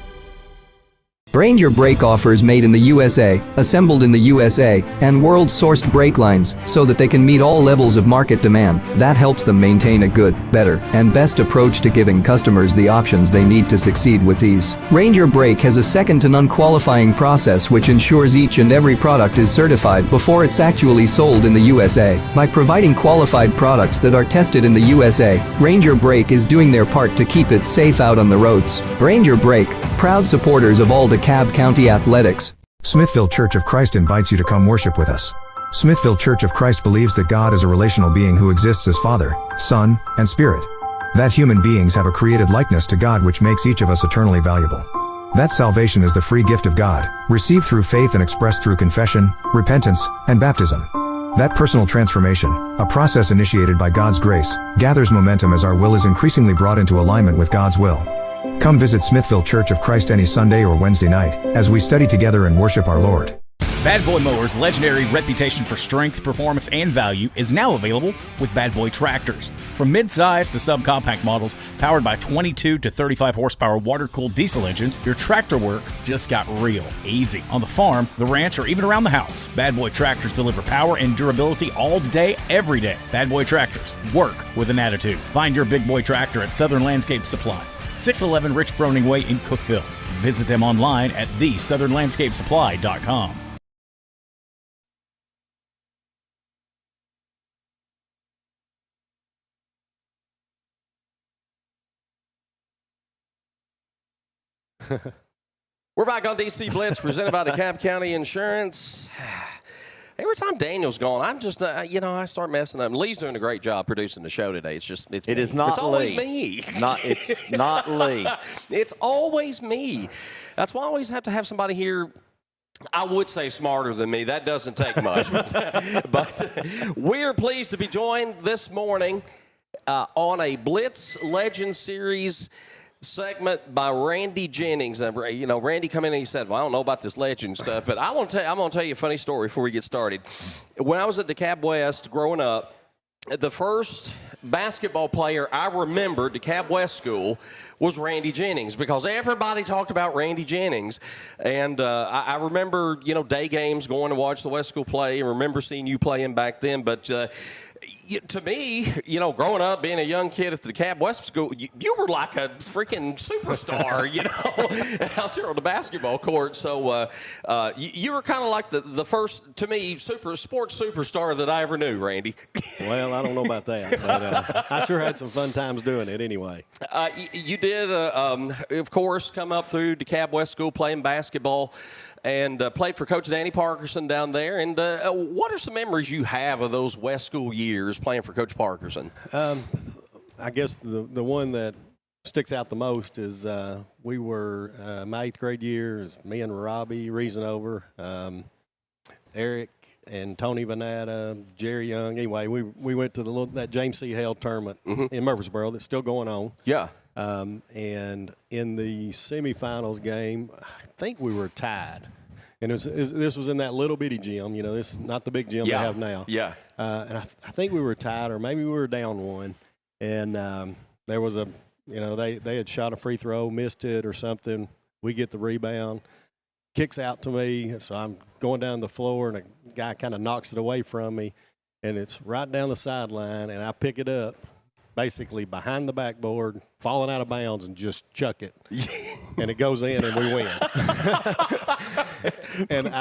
Brain Your Brake offers made in the USA, assembled in the USA, and world-sourced brake lines so that they can meet all levels of market demand. That helps them maintain a good, better, and best approach to giving customers the options they need to succeed with ease. Ranger Brake has a second-to-none qualifying process which ensures each and every product is certified before it's actually sold in the USA. By providing qualified products that are tested in the USA, Ranger Brake is doing their part to keep it safe out on the roads. Ranger Brake, proud supporters of all DeKalb County athletics. Smithville Church of Christ invites you to come worship with us. Smithville Church of Christ believes that God is a relational being who exists as Father, Son, and Spirit. That human beings have a created likeness to God which makes each of us eternally valuable. That salvation is the free gift of God, received through faith and expressed through confession, repentance, and baptism. That personal transformation, a process initiated by God's grace, gathers momentum as our will is increasingly brought into alignment with God's will. Come visit Smithville Church of Christ any Sunday or Wednesday night as we study together and worship our Lord. Bad Boy Mowers' legendary reputation for strength, performance, and value is now available with Bad Boy tractors. From mid-size to subcompact models powered by 22 to 35 horsepower water-cooled diesel engines, your tractor work just got real easy. On the farm, the ranch, or even around the house, Bad Boy tractors deliver power and durability all day, every day. Bad Boy tractors work with an attitude. Find your big boy tractor at Southern Landscape Supply, 611 Rich Froning Way in Cookeville. Visit them online at thesouthernlandscapesupply.com. We're back on DC Blitz, presented by DeKalb County Insurance. Every time Daniel's gone, I'm just, I start messing up. Lee's doing a great job producing the show today. It's It is not It's always Lee. me. It's not Lee. It's always me. That's why I always have to have somebody here. I would say smarter than me. That doesn't take much. but we're pleased to be joined this morning on a Blitz Legend Series segment by Randy Jennings. Randy come in and he said, well, I don't know about this legend stuff, but I'm going to tell you a funny story before we get started. When I was at DeKalb West growing up, the first basketball player I remembered, DeKalb West School, was Randy Jennings, because everybody talked about Randy Jennings. And I remember, day games, going to watch the West School play, and remember seeing you playing back then. But to me, growing up, being a young kid at the DeKalb West School, you were like a freaking superstar, out there on the basketball court. So you were kind of like the first, to me, sports superstar that I ever knew, Randy. Well, I don't know about that, but I sure had some fun times doing it anyway. You did, of course, come up through DeKalb West School playing basketball, and played for Coach Danny Parkerson down there. And what are some memories you have of those West School years playing for Coach Parkerson? I guess the one that sticks out the most is we were my 8th grade year. It was me and Robbie Reasonover, Eric and Tony Vanetta, Jerry Young. Anyway, we went to that James C. Hale tournament in Murfreesboro that's still going on. Yeah. And in the semifinals game, I think we were tied. And this was in that little bitty gym, this is not the big gym they have now. Yeah. And I think we were tied, or maybe we were down 1. And there was they had shot a free throw, missed it or something. We get the rebound, kicks out to me. So I'm going down the floor, and a guy kind of knocks it away from me. And it's right down the sideline, and I pick it up, basically behind the backboard, falling out of bounds, and just chuck it. And it goes in, and we win. And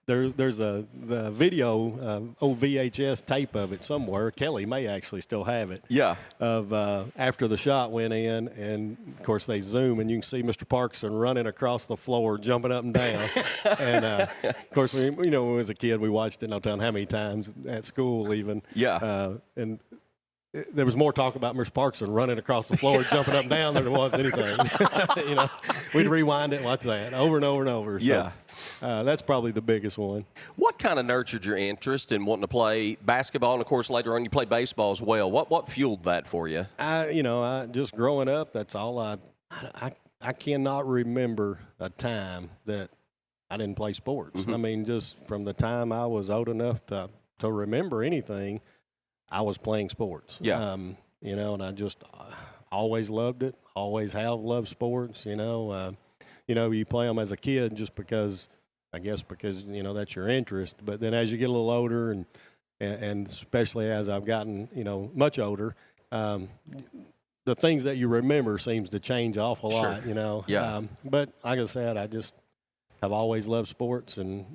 there's the video, old VHS tape of it somewhere. Kelly may actually still have it. Yeah. Of after the shot went in, and of course they zoom, and you can see Mr. Parkinson running across the floor, jumping up and down. And of course, when we was a kid, we watched it no telling how many times at school even. Yeah. And there was more talk about Mr. Parkinson running across the floor, jumping up and down than there was anything. We'd rewind it and watch that over and over and over. So, yeah. That's probably the biggest one. What kind of nurtured your interest in wanting to play basketball? And, of course, later on you played baseball as well. What fueled that for you? I just growing up, that's all I cannot remember a time that I didn't play sports. Mm-hmm. I mean, just from the time I was old enough to remember anything, I was playing sports. Yeah. And I just always loved it, always have loved sports, you play them as a kid just because that's your interest. But then as you get a little older and especially as I've gotten, much older, the things that you remember seems to change an awful lot, Yeah. But like I said, I just have always loved sports and,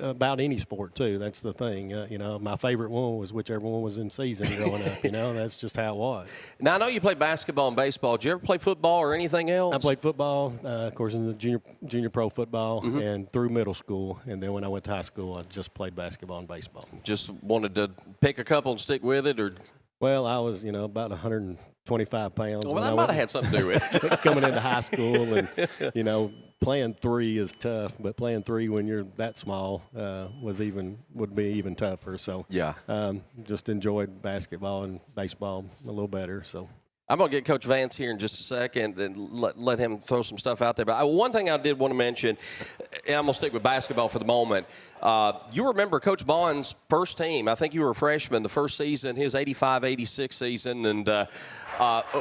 about any sport too. That's the thing. My favorite one was whichever one was in season growing up. That's just how it was. Now I know you played basketball and baseball. Did you ever play football or anything else? I played football, of course, in the junior pro football and through middle school. And then when I went to high school, I just played basketball and baseball. Just wanted to pick a couple and stick with it, or? Well, I was, about 125 pounds. Well, that might have had something to do with it. Coming into high school and, playing three is tough, but playing three when you're that small would be even tougher. So yeah, just enjoyed basketball and baseball a little better. So I'm gonna get Coach Vance here in just a second and let him throw some stuff out there. But one thing I did want to mention, and I'm gonna stick with basketball for the moment. You remember Coach Bond's first team? I think you were a freshman the first season, his '85-'86 season, and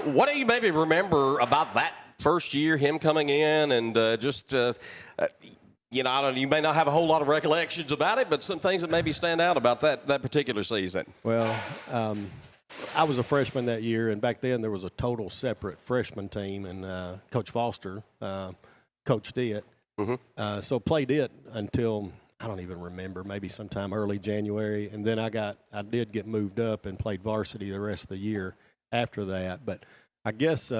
what do you maybe remember about that first year, him coming in and I don't know, you may not have a whole lot of recollections about it, but some things that maybe stand out about that particular season. Well, I was a freshman that year, and back then there was a total separate freshman team, and Coach Foster coached it. Mm-hmm. So played it until, I don't even remember, maybe sometime early January, and then I did get moved up and played varsity the rest of the year after that. But I guess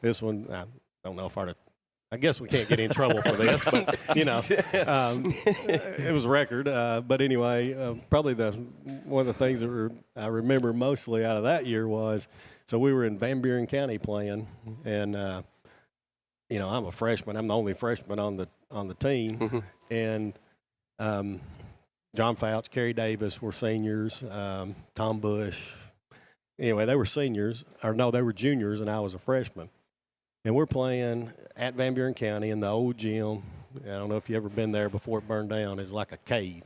this one, I don't know if I guess we can't get in trouble for this, but, it was a record. But anyway, probably one of the things that I remember mostly out of that year was, so we were in VanVranken County playing, and, I'm a freshman. I'm the only freshman on the team. Mm-hmm. And John Fouch, Kerry Davis were seniors, Tom Bush. Anyway, they were seniors, they were juniors, and I was a freshman. And we're playing at VanVranken County in the old gym. I don't know if you've ever been there before it burned down. It's like a cave.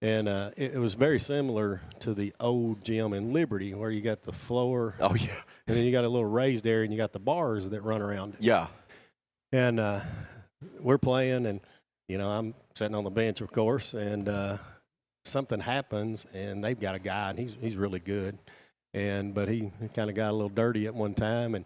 And it was very similar to the old gym in Liberty where you got the floor. Oh, yeah. And then you got a little raised area, and you got the bars that run around it. Yeah. And we're playing, and, I'm sitting on the bench, of course, and something happens, and they've got a guy, and he's really good. But he kind of got a little dirty at one time, and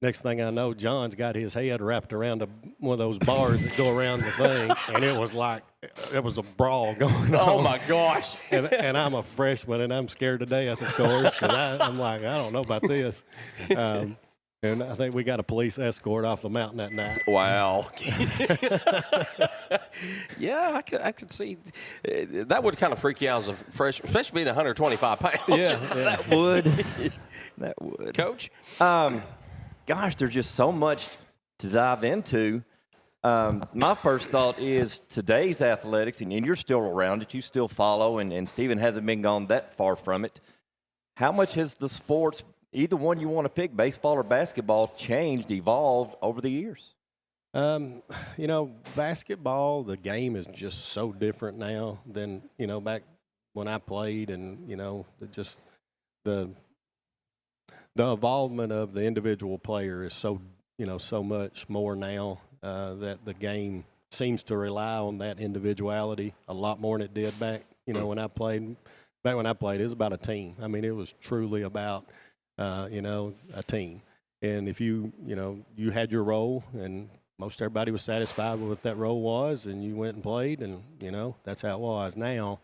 next thing I know, John's got his head wrapped around one of those bars that go around the thing, and it was a brawl going on. Oh my gosh! and I'm a freshman, and I'm scared to death, of course, because I'm like, I don't know about this. And I think we got a police escort off the mountain that night. Wow. Yeah, I could see. That would kind of freak you out as a freshman, especially being 125 pounds. Yeah. That would. That would. Coach? Gosh, there's just so much to dive into. My first thought is today's athletics, and you're still around it, you still follow, and Stephen hasn't been gone that far from it. How much has the sports, either one you want to pick, baseball or basketball, changed, evolved over the years? Basketball, the game is just so different now than, back when I played, and, the involvement of the individual player is so much more now that the game seems to rely on that individuality a lot more than it did back, when I played. Back when I played, it was about a team. I mean, it was truly about, a team. And if you had your role, and most everybody was satisfied with what that role was, and you went and played, and that's how it was. Now,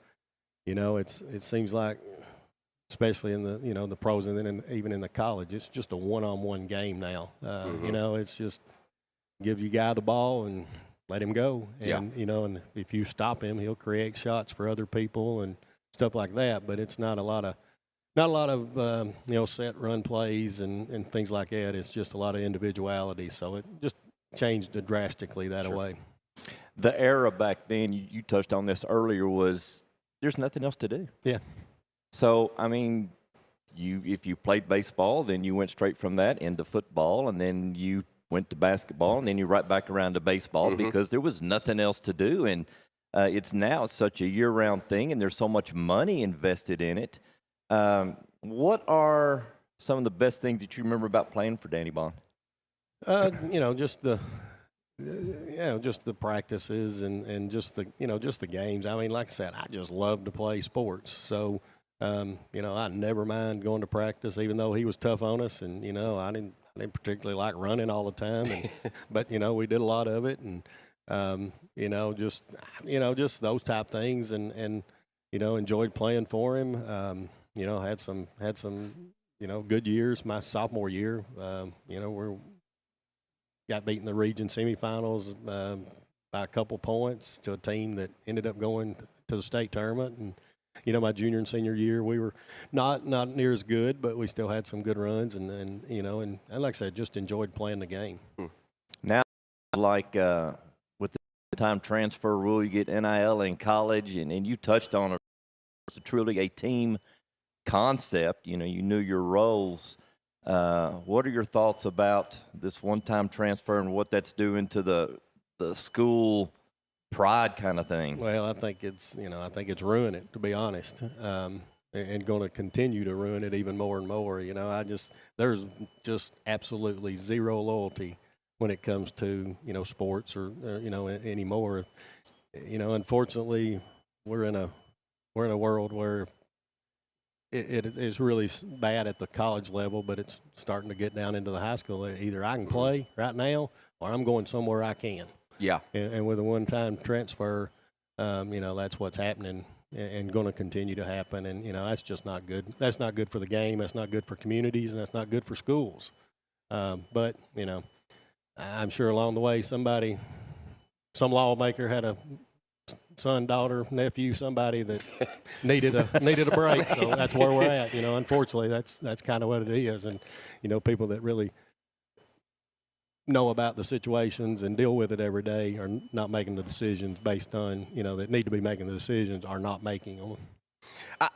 it seems like, especially in the the pros, and then even in the college, it's just a one-on-one game now. It's just give your guy the ball and let him go. And and if you stop him, he'll create shots for other people and stuff like that. But it's not a lot of set run plays and things like that. It's just a lot of individuality. So it just changed drastically that way. The era back then, you touched on this earlier, was there's nothing else to do. Yeah. So, I mean, if you played baseball, then you went straight from that into football, and then you went to basketball, and then you right back around to baseball because there was nothing else to do. And it's now such a year-round thing, and there's so much money invested in it. What are some of the best things that you remember about playing for Danny Bond? Just the practices and just the games. I mean, like I said, I just love to play sports. So, I never mind going to practice, even though he was tough on us. And, I didn't particularly like running all the time. But, we did a lot of it. And, just those type things. And enjoyed playing for him. Had some good years. My sophomore year, we got beat in the region semifinals by a couple points to a team that ended up going to the state tournament. And, my junior and senior year, we were not near as good, but we still had some good runs. And like I said, just enjoyed playing the game. Now, with the time transfer rule, you get NIL in college, and you touched on it. It's truly a team concept. You knew your roles. What are your thoughts about this one-time transfer and what that's doing to the school pride kind of thing? Well, I think it's ruined it, to be honest, and going to continue to ruin it even more and more. There's just absolutely zero loyalty when it comes to sports or anymore. Unfortunately, we're in a world where it is really bad at the college level, but it's starting to get down into the high school. Either I can play right now, or I'm going somewhere I can. Yeah. And with a one-time transfer, that's what's happening and going to continue to happen. And, that's just not good. That's not good for the game. That's not good for communities, and that's not good for schools. But, I'm sure along the way some lawmaker had a son, daughter, nephew, somebody that needed a break. So that's where we're at. Unfortunately, that's kind of what it is. And people that really know about the situations and deal with it every day are not making the decisions based on that need to be making the decisions are not making them.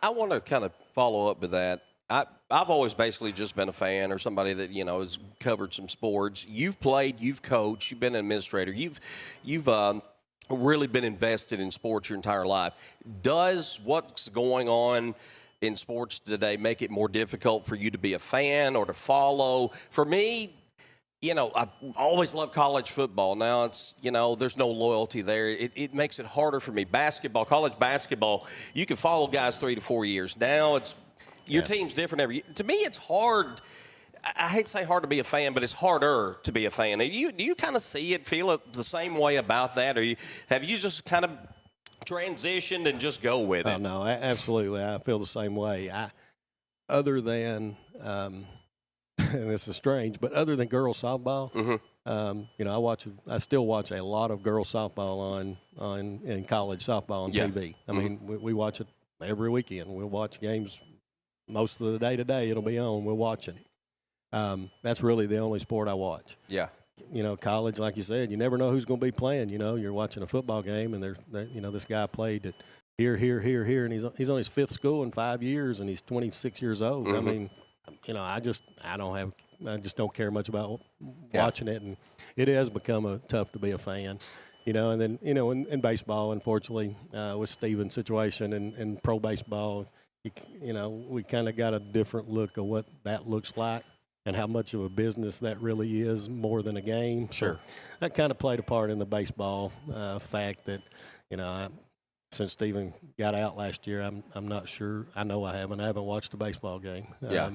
I want to kind of follow up with that. I've always basically just been a fan or somebody that has covered some sports. You've played, you've coached, you've been an administrator, you've really been invested in sports your entire life. Does what's going on in sports today make it more difficult for you to be a fan or to follow? For me, I always loved college football. Now it's, there's no loyalty there. It makes it harder for me. Basketball, college basketball, you can follow guys 3 to 4 years. Now it's your team's different every year. To me, it's hard. I hate to say hard to be a fan, but it's harder to be a fan. Do you kind of see it, feel it the same way about that? Or have you just kind of transitioned and just go with it? Oh, no, absolutely. I feel the same way. Other than and this is strange, but other than girls softball, I still watch a lot of girls softball in college softball on TV. I mean, we watch it every weekend. We'll watch games most of the day today. It'll be on. We're watching it. That's really the only sport I watch. Yeah. College, like you said, you never know who's going to be playing. You're watching a football game, and this guy played at here, and he's on his 5th school in 5 years, and he's 26 years old. I mean, I just don't care much about watching it, and it has become tough to be a fan. And then in baseball, unfortunately, with Steven's situation and pro baseball, we kind of got a different look of what that looks like and how much of a business that really is more than a game. Sure. So that kind of played a part in the baseball fact that, since Steven got out last year, I'm not sure. I know I haven't watched a baseball game. Yeah.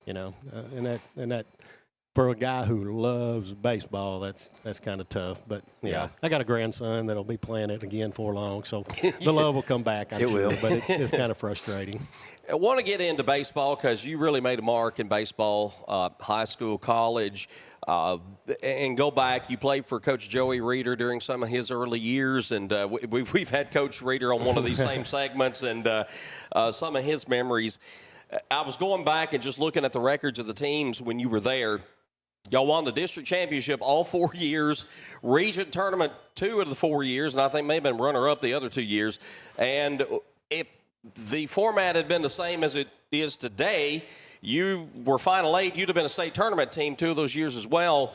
And that for a guy who loves baseball, that's kind of tough. But yeah, I got a grandson that'll be playing it again for long, so the love will come back. I'm sure, but it's kind of frustrating. I want to get into baseball because you really made a mark in baseball, high school, college, and go back. You played for Coach Joey Reeder during some of his early years, and we've had Coach Reeder on one of these same segments, and some of his memories. I was going back and just looking at the records of the teams when you were there. Y'all won the district championship all 4 years, region tournament 2 of the 4 years, and I think maybe been runner-up the other 2 years. And if the format had been the same as it is today, you were Final 8. You'd have been a state tournament team 2 of those years as well.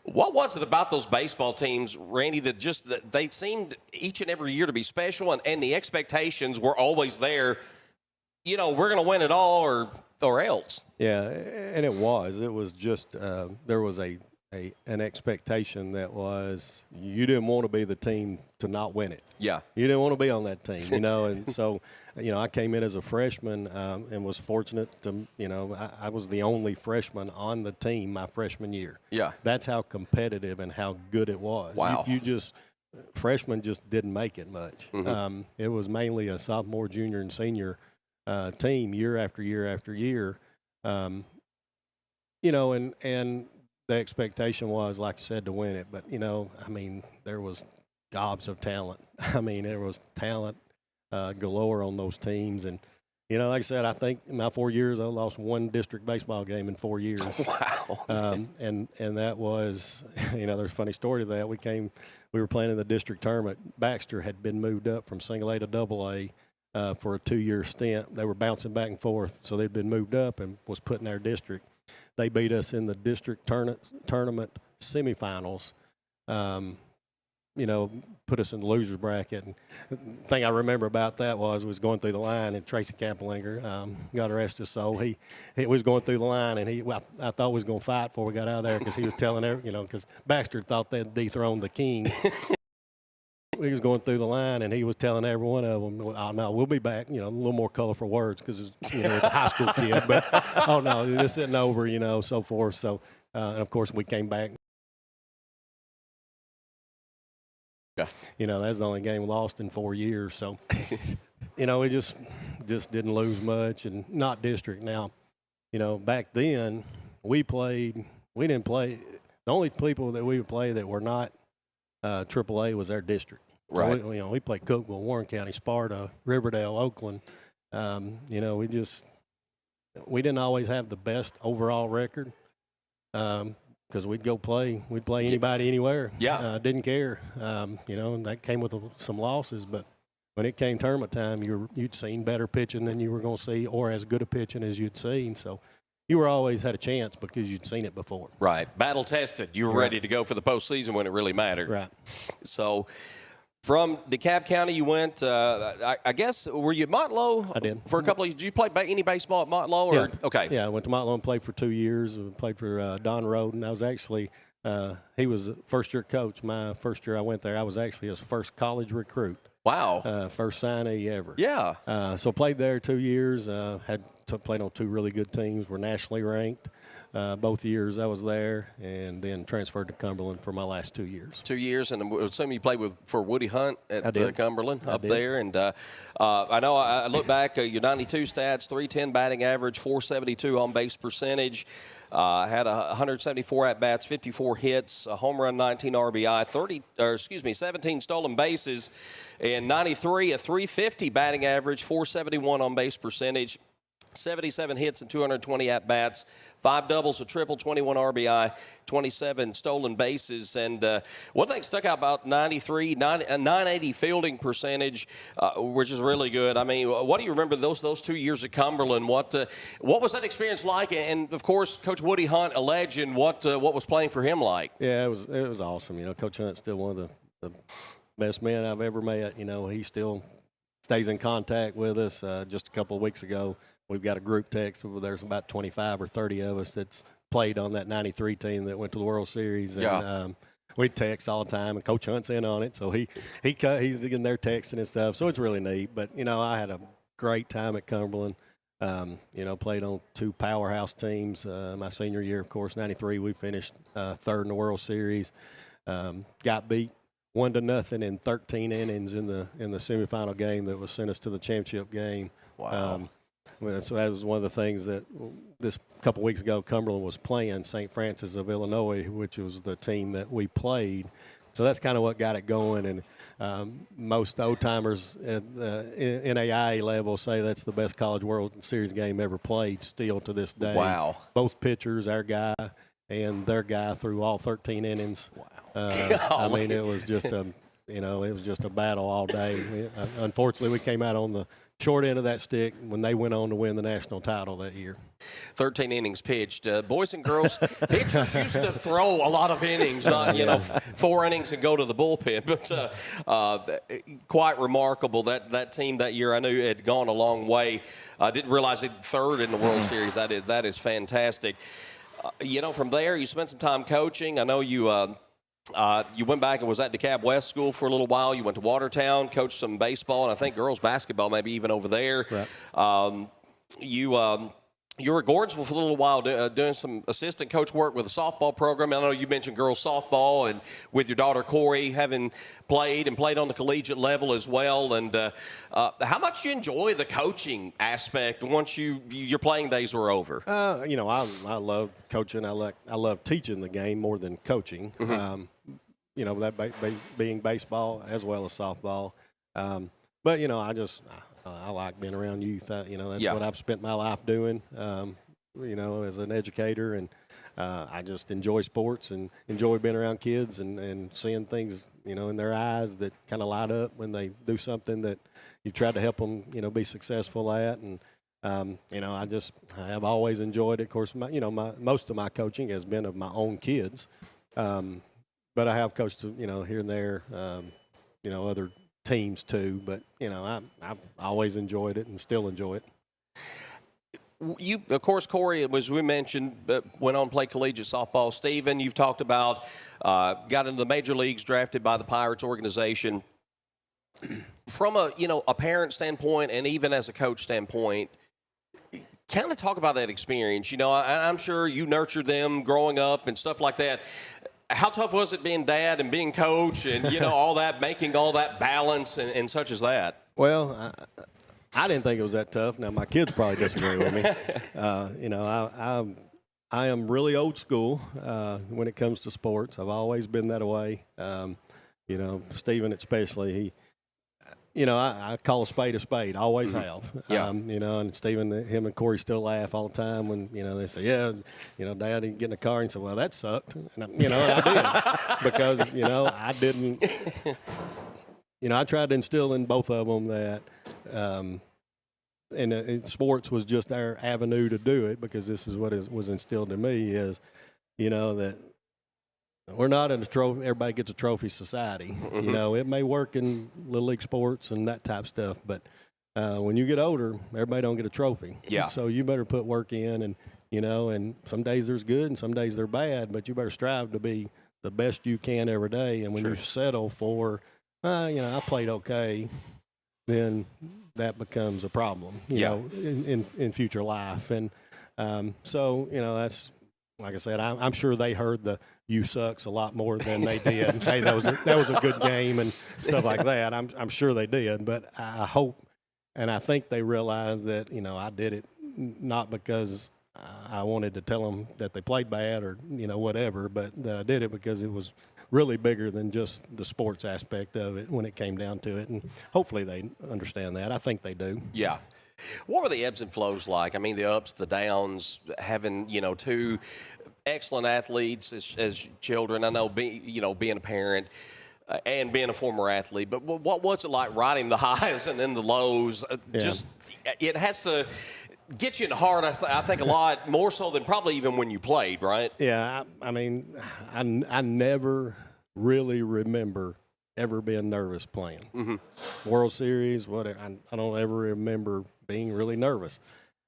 What was it about those baseball teams, Randy, that they seemed each and every year to be special, and the expectations were always there? You know, we're going to win it all or else. Yeah, and it was just there was an expectation that was you didn't want to be the team to not win it. Yeah. You didn't want to be on that team, you know, and so, you know, I came in as a freshman and was fortunate to, you know, I was the only freshman on the team my freshman year. Yeah. That's how competitive and how good it was. Wow. Freshmen just didn't make it much. Mm-hmm. It was mainly a sophomore, junior, and senior team year after year after year. You know, and the expectation was, like I said, to win it. But, you know, I mean, there was gobs of talent. I mean, there was talent galore on those teams. And, you know, like I said, I think in my 4 years, I lost one district baseball game in 4 years. Wow. And that was, you know, there's a funny story to that. We were playing in the district tournament. Baxter had been moved up from single A to double A. For a 2-year stint. They were bouncing back and forth, so they'd been moved up and was put in our district. They beat us in the district tournament semifinals, you know, put us in the loser's bracket. And the thing I remember about that was going through the line, and Tracy Kappelinger, God rest his soul, he was going through the line, and I thought we was going to fight before we got out of there because he was telling everyone, you know, because Baxter thought they'd dethroned the king. He was going through the line, and he was telling every one of them, "Oh no, we'll be back." You know, a little more colorful words because it's a high school kid. But oh no, this isn't over. You know, so forth. So, and of course, we came back. Yeah. You know, that's the only game we lost in 4 years. So, you know, we just didn't lose much, and not district. Now, you know, back then we didn't play. The only people that we would play that were not AAA was our district. Right. So we played Cookeville, Warren County, Sparta, Riverdale, Oakland. You know, we didn't always have the best overall record because we'd play anybody anywhere. Yeah. Didn't care. You know, and that came with some losses. But when it came tournament time, you'd seen better pitching than you were going to see, or as good a pitching as you'd seen. So you were always had a chance because you'd seen it before. Right. Battle tested. You were ready to go for the postseason when it really mattered. Right. So from DeKalb County, you went, I guess, were you at Montlow? I did. For a couple of years. Did you play any baseball at Montlow? Or? Yeah. Okay. Yeah, I went to Montlow and played for 2 years. I played for Don Roden. I was actually, he was a first-year coach. My first year I went there, I was actually his first college recruit. Wow. First signee ever. Yeah. So played there 2 years. Played on 2 really good teams. Were nationally ranked both years I was there, and then transferred to Cumberland for my last 2 years. 2 years, and I assume you played for Woody Hunt at Cumberland up there. And I know I look back, your 92 stats, 310 batting average, 472 on base percentage. Had 174 at-bats, 54 hits, a home run, 19 RBI, 17 stolen bases. In 93, a 350 batting average, 471 on base percentage, 77 hits and 220 at-bats, 5 doubles, a triple, 21 RBI, 27 stolen bases. And one thing stuck out about 93, 980 fielding percentage, which is really good. I mean, what do you remember those 2 years at Cumberland? What was that experience like? And, of course, Coach Woody Hunt, a legend, what was playing for him like? Yeah, it was awesome. You know, Coach Hunt's still one of the best men I've ever met. You know, he still stays in contact with us. Just a couple of weeks ago, we've got a group text. There's about 25 or 30 of us that's played on that 93 team that went to the World Series. And we text all the time, and Coach Hunt's in on it. So he's in there texting and stuff. So it's really neat. But, you know, I had a great time at Cumberland. Played on 2 powerhouse teams. My senior year, of course, '93, we finished 3rd in the World Series. Got beat 1-0 in 13 innings in the semifinal game that was sent us to the championship game. Wow. So that was one of the things that this couple weeks ago, Cumberland was playing St. Francis of Illinois, which was the team that we played. So that's kind of what got it going. And most old-timers at the NAIA level say that's the best College World Series game ever played still to this day. Wow. Both pitchers, our guy and their guy, threw all 13 innings. Wow. I mean, it was just a battle all day. Unfortunately, we came out on the short end of that stick when they went on to win the national title that year. 13 innings pitched. Boys and girls, pitchers used to throw a lot of innings, not 4 innings and go to the bullpen. But quite remarkable that team that year. I knew it had gone a long way. I didn't realize it 3rd in the World Series. That is fantastic. From there, you spent some time coaching. I know you went back and was at DeKalb West School for a little while. You went to Watertown, coached some baseball, and I think girls basketball maybe even over there. Right. You were at Gordonsville for a little while doing some assistant coach work with the softball program. I know you mentioned girls softball, and with your daughter Corey having played on the collegiate level as well. And how much do you enjoy the coaching aspect once your playing days were over? I love coaching. I love teaching the game more than coaching. Mm-hmm. That being baseball as well as softball. But I like being around youth. That's what I've spent my life doing. As an educator, and I just enjoy sports and enjoy being around kids and seeing things, in their eyes that kind of light up when they do something that you try to help them, be successful at. And I have always enjoyed it. Of course, most of my coaching has been of my own kids, but I have coached, here and there, other teams too. But I've always enjoyed it and still enjoy it. You, of course, Corey, as we mentioned, went on to play collegiate softball. Stephen, you've talked about got into the major leagues, drafted by the Pirates organization. From a parent standpoint and even as a coach standpoint, kind of talk about that experience. I'm sure you nurtured them growing up and stuff like that. How tough was it being dad and being coach and, all that, making all that balance and such as that? Well, I didn't think it was that tough. Now, my kids probably disagree with me. I am really old school when it comes to sports. I've always been that way. Stephen especially, I call a spade, always have. Yeah. And Stephen, him and Corey still laugh all the time when, they say, Dad didn't get in the car, and say, well, that sucked. And, I did because, I didn't, I tried to instill in both of them that, and sports was just our avenue to do it, because this is what was instilled in me is, that we're not in a trophy. Everybody gets a trophy society. Mm-hmm. It may work in little league sports and that type of stuff, but when you get older, everybody don't get a trophy. Yeah. So you better put work in, and and some days there's good and some days they're bad, but you better strive to be the best you can every day. And when you settle for, I played okay, then that becomes a problem. In future life, and so that's. Like I said, I'm sure they heard the "you sucks" a lot more than they did. Hey, that was a good game and stuff like that. I'm sure they did, but I hope and I think they realized that I did it not because I wanted to tell them that they played bad or whatever, but that I did it because it was really bigger than just the sports aspect of it when it came down to it, and hopefully they understand that. I think they do. Yeah. What were the ebbs and flows like? I mean, the ups, the downs, having, 2 excellent athletes as children. I know, being a parent and being a former athlete, but what was it like riding the highs and then the lows? Just, it has to get you in the heart, I think, a lot more so than probably even when you played, right? Yeah, I mean, I never really remember ever being nervous playing. Mm-hmm. World Series, whatever. I don't ever remember being really nervous.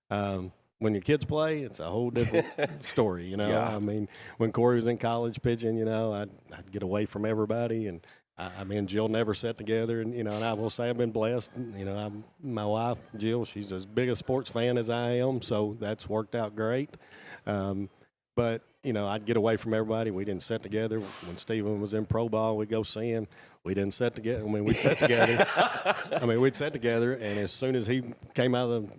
When your kids play, it's a whole different story, Yeah. I mean, when Corey was in college pitching, I'd get away from everybody, and I mean, Jill never sat together, and and I will say I've been blessed. My wife Jill, she's as big a sports fan as I am, so that's worked out great. But I'd get away from everybody. We didn't sit together. When Stephen was in pro ball, we'd go see him. We didn't sit together. I mean, we'd sit together. We'd sit together, and as soon as he came out of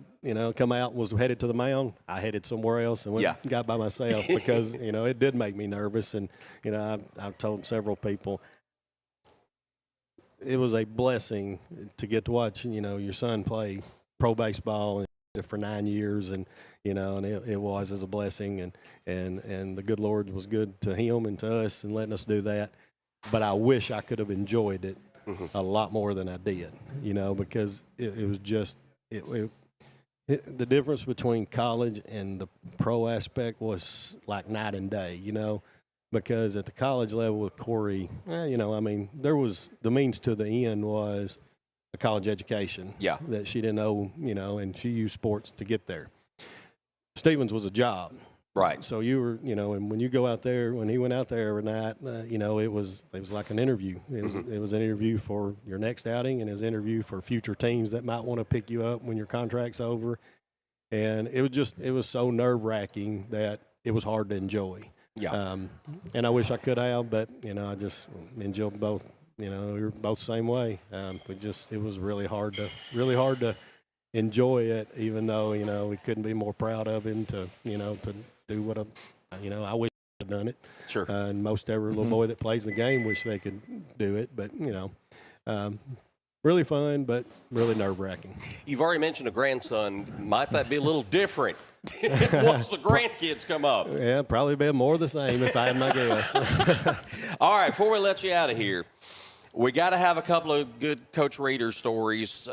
come out and was headed to the mound, I headed somewhere else and got by myself because it did make me nervous. And I've told several people, it was a blessing to get to watch, your son play pro baseball for 9 years, and it was as a blessing, and the good Lord was good to him and to us and letting us do that. But I wish I could have enjoyed it a lot more than I did, because it was just the difference between college and the pro aspect was like night and day, because at the college level with Corey, there was the means to the end was a college education that she didn't know, and she used sports to get there. Stevens was a job. Right. So you were, and when you go out there, when he went out there every night, it was like an interview. It was an interview for your next outing, and it was an interview for future teams that might want to pick you up when your contract's over. And it was so nerve-wracking that it was hard to enjoy. Yeah. And I wish I could have, but I just enjoyed both. We were both the same way. It was really hard to enjoy it, even though we couldn't be more proud of him to do what I wish I had done it. Sure. And most every little boy that plays the game wish they could do it, but really fun, but really nerve-wracking. You've already mentioned a grandson. Might that be a little different once the grandkids come up? Yeah, probably be more of the same if I had my guess. All right, before we let you out of here, we got to have a couple of good Coach Reeder stories.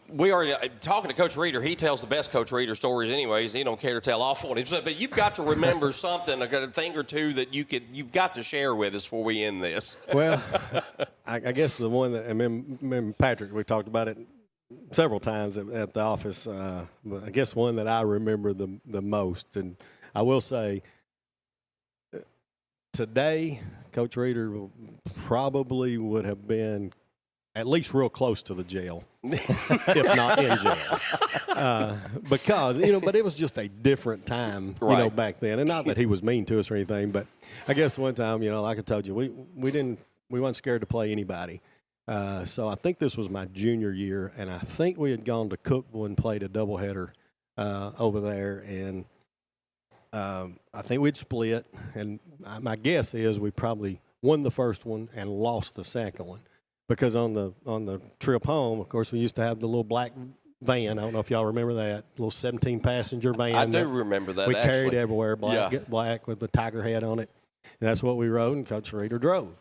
We are talking to Coach Reeder. He tells the best Coach Reeder stories anyways. He don't care to tell off on him. But you've got to remember something, a thing or two that you've got to share with us before we end this. Well, I guess the one that, remember Patrick, we talked about it several times at the office. But I guess one that I remember the most, and I will say today, Coach Reeder probably would have been at least real close to the jail, if not in jail. Because, but it was just a different time, back then. And not that he was mean to us or anything, but I guess one time, like I told you, we weren't scared to play anybody. So I think this was my junior year, and I think we had gone to Cookville and played a doubleheader over there, and I think we'd split. And my guess is we probably won the first one and lost the second one. Because on the trip home, of course, we used to have the little black van. I don't know if y'all remember that little 17-passenger van. I do remember that. We actually carried everywhere, black with the tiger head on it. And that's what we rode, and Coach Reeder drove.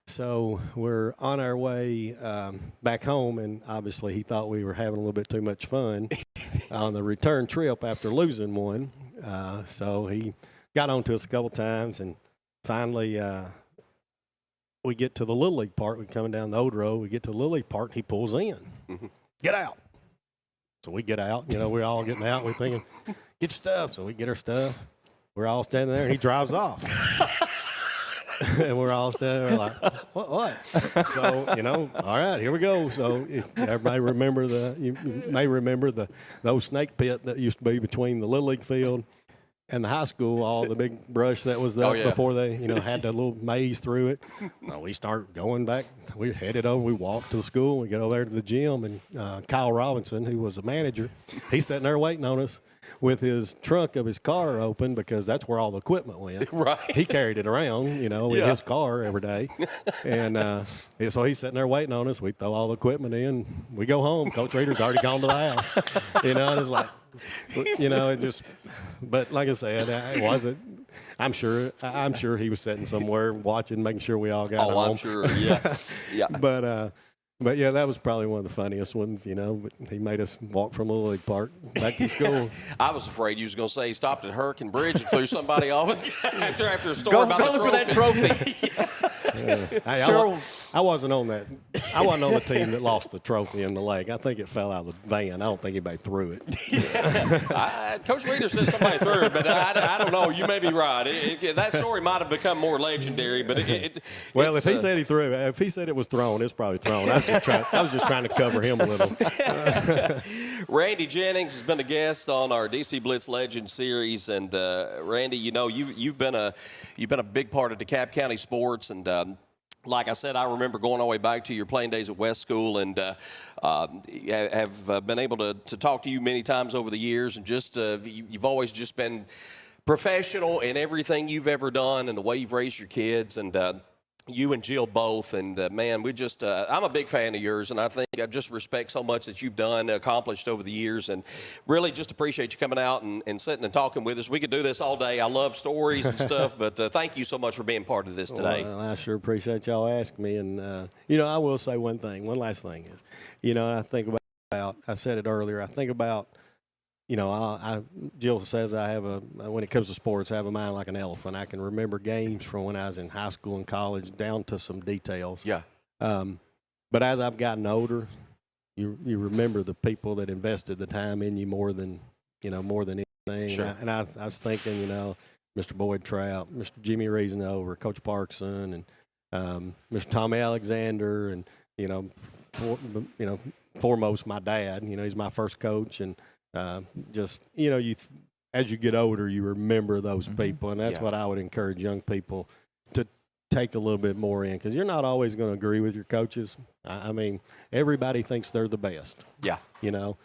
So we're on our way back home, and obviously he thought we were having a little bit too much fun on the return trip after losing one. So he got on to us a couple times, and finally we get to the Little League part. We're coming down the old road. We get to the Little League part, and he pulls in. Get out. So we get out. We're all getting out. We're thinking, get your stuff. So we get our stuff. We're all standing there, and he drives off. And we're all standing there like, what? So, all right, here we go. So if everybody you may remember the old snake pit that used to be between the Little League field and the high school, all the big brush that was there before they, had the little maze through it. Well, we start going back. We headed over. We walked to the school. We get over there to the gym, and Kyle Robinson, who was the manager, he's sitting there waiting on us with his trunk of his car open because that's where all the equipment went. Right. He carried it around, in his car every day. And so he's sitting there waiting on us. We throw all the equipment in. We go home. Coach Reeder's already gone to the house. And it's like, it just – but like I said, it wasn't – I'm sure he was sitting somewhere watching, making sure we all got home. I'm sure, yeah. But yeah, that was probably one of the funniest ones, But he made us walk from Little League Park back to school. I was afraid you was going to say he stopped at Hurricane Bridge and threw somebody off after a story about the trophy. Go for that trophy. I wasn't on that. I wasn't on the team that lost the trophy in the lake. I think it fell out of the van. I don't think anybody threw it. Coach Reeder said somebody threw it, but I don't know. You may be right. That story might have become more legendary, but well, if he said he threw it, if he said it was thrown, it's probably thrown. I was just trying to cover him a little. Randy Jennings has been a guest on our DC Blitz Legend series, and Randy, you know, you've been a big part of DeKalb County sports, and like I said, I remember going all the way back to your playing days at West School, and have been able to talk to you many times over the years, and just you've always just been professional in everything you've ever done and the way you've raised your kids, and you and Jill both, and man, we just I'm a big fan of yours, and I think I just respect so much that you've done, accomplished over the years, and really just appreciate you coming out and sitting and talking with us. We could do this all day. I love stories and stuff, but thank you so much for being part of this today. Well, I sure appreciate y'all asking me, and you know, I will say one last thing is, you know, I think about, I said it earlier, I think about, you know, Jill says I have when it comes to sports, I have a mind like an elephant. I can remember games from when I was in high school and college down to some details. Yeah. But as I've gotten older, you remember the people that invested the time in you more than anything. Sure. And I was thinking, you know, Mr. Boyd Trout, Mr. Jimmy Reasanover, Coach Parkson, and Mr. Tommy Alexander, and, you know, foremost my dad. You know, he's my first coach, and just, you know, as you get older, you remember those people, and that's what I would encourage young people to take a little bit more in, because you're not always going to agree with your coaches. I mean, everybody thinks they're the best. Yeah. You know,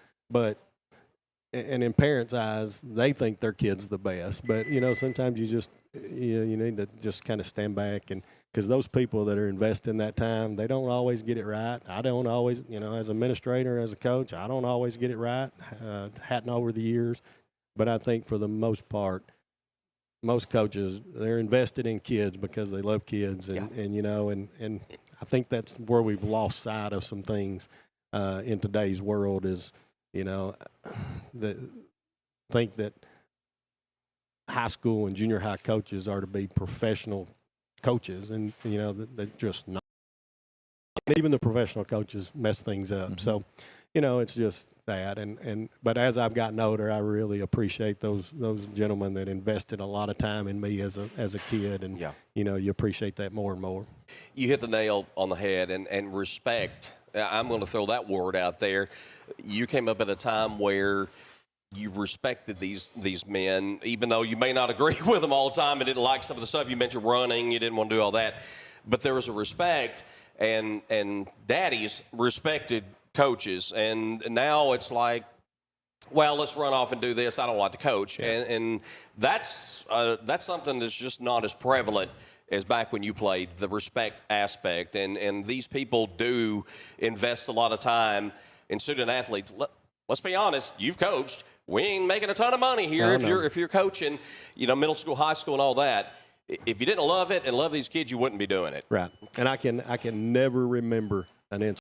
and in parents' eyes, they think their kid's the best. But, you know, sometimes you need to just kind of stand back, and because those people that are investing that time, they don't always get it right. I don't always, you know, as an administrator, as a coach, I don't always get it right, hatting over the years. But I think for the most part, most coaches, they're invested in kids because they love kids, and you know, and I think that's where we've lost sight of some things in today's world is, you know, think that high school and junior high coaches are to be professional coaches, and you know, they're just not. And even the professional coaches mess things up. So, you know, it's just that. But as I've gotten older, I really appreciate those gentlemen that invested a lot of time in me as a kid, and you know, you appreciate that more and more. You hit the nail on the head, and respect. I'm going to throw that word out there. You came up at a time where you respected these men, even though you may not agree with them all the time and didn't like some of the stuff. You mentioned running, you didn't want to do all that. But there was a respect, and daddies respected coaches. And now it's like, well, let's run off and do this. I don't like the coach. And that's something that's just not as prevalent as back when you played, the respect aspect. And these people do invest a lot of time in student athletes. Let's be honest, you've coached. We ain't making a ton of money here if you're coaching, you know, middle school, high school, and all that. If you didn't love it and love these kids, you wouldn't be doing it. Right. And I can never remember an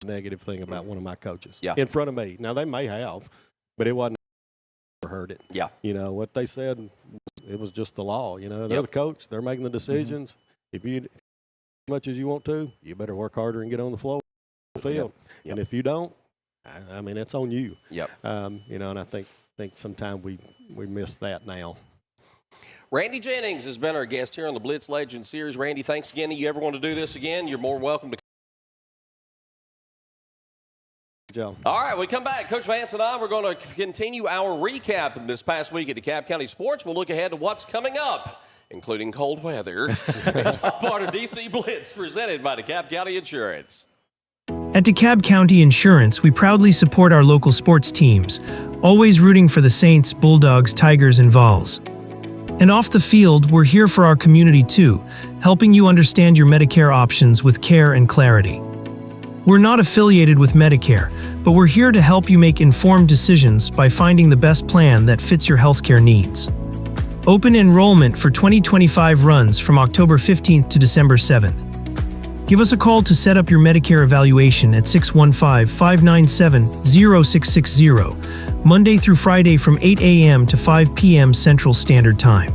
negative thing about one of my coaches in front of me. Now, they may have, but it wasn't. Never heard it. Yeah. You know, what they said, it was just the law. You know, they're the coach. They're making the decisions. If you, as much as you want to, you better work harder and get on the floor, field. And if you don't, I mean, it's on you. Yep. You know, and I think sometimes we miss that now. Randy Jennings has been our guest here on the Blitz Legend Series. Randy, thanks again. If you ever want to do this again, you're more welcome to. Joe. All right, we come back. Coach Vance and I, we're going to continue our recap of this past week at DeKalb County Sports. We'll look ahead to what's coming up, including cold weather. It's all part of DC Blitz, presented by DeKalb County Insurance. At DeKalb County Insurance, we proudly support our local sports teams, always rooting for the Saints, Bulldogs, Tigers, and Vols. And off the field, we're here for our community too, helping you understand your Medicare options with care and clarity. We're not affiliated with Medicare, but we're here to help you make informed decisions by finding the best plan that fits your healthcare needs. Open enrollment for 2025 runs from October 15th to December 7th. Give us a call to set up your Medicare evaluation at 615-597-0660, Monday through Friday from 8 a.m. to 5 p.m. Central Standard Time.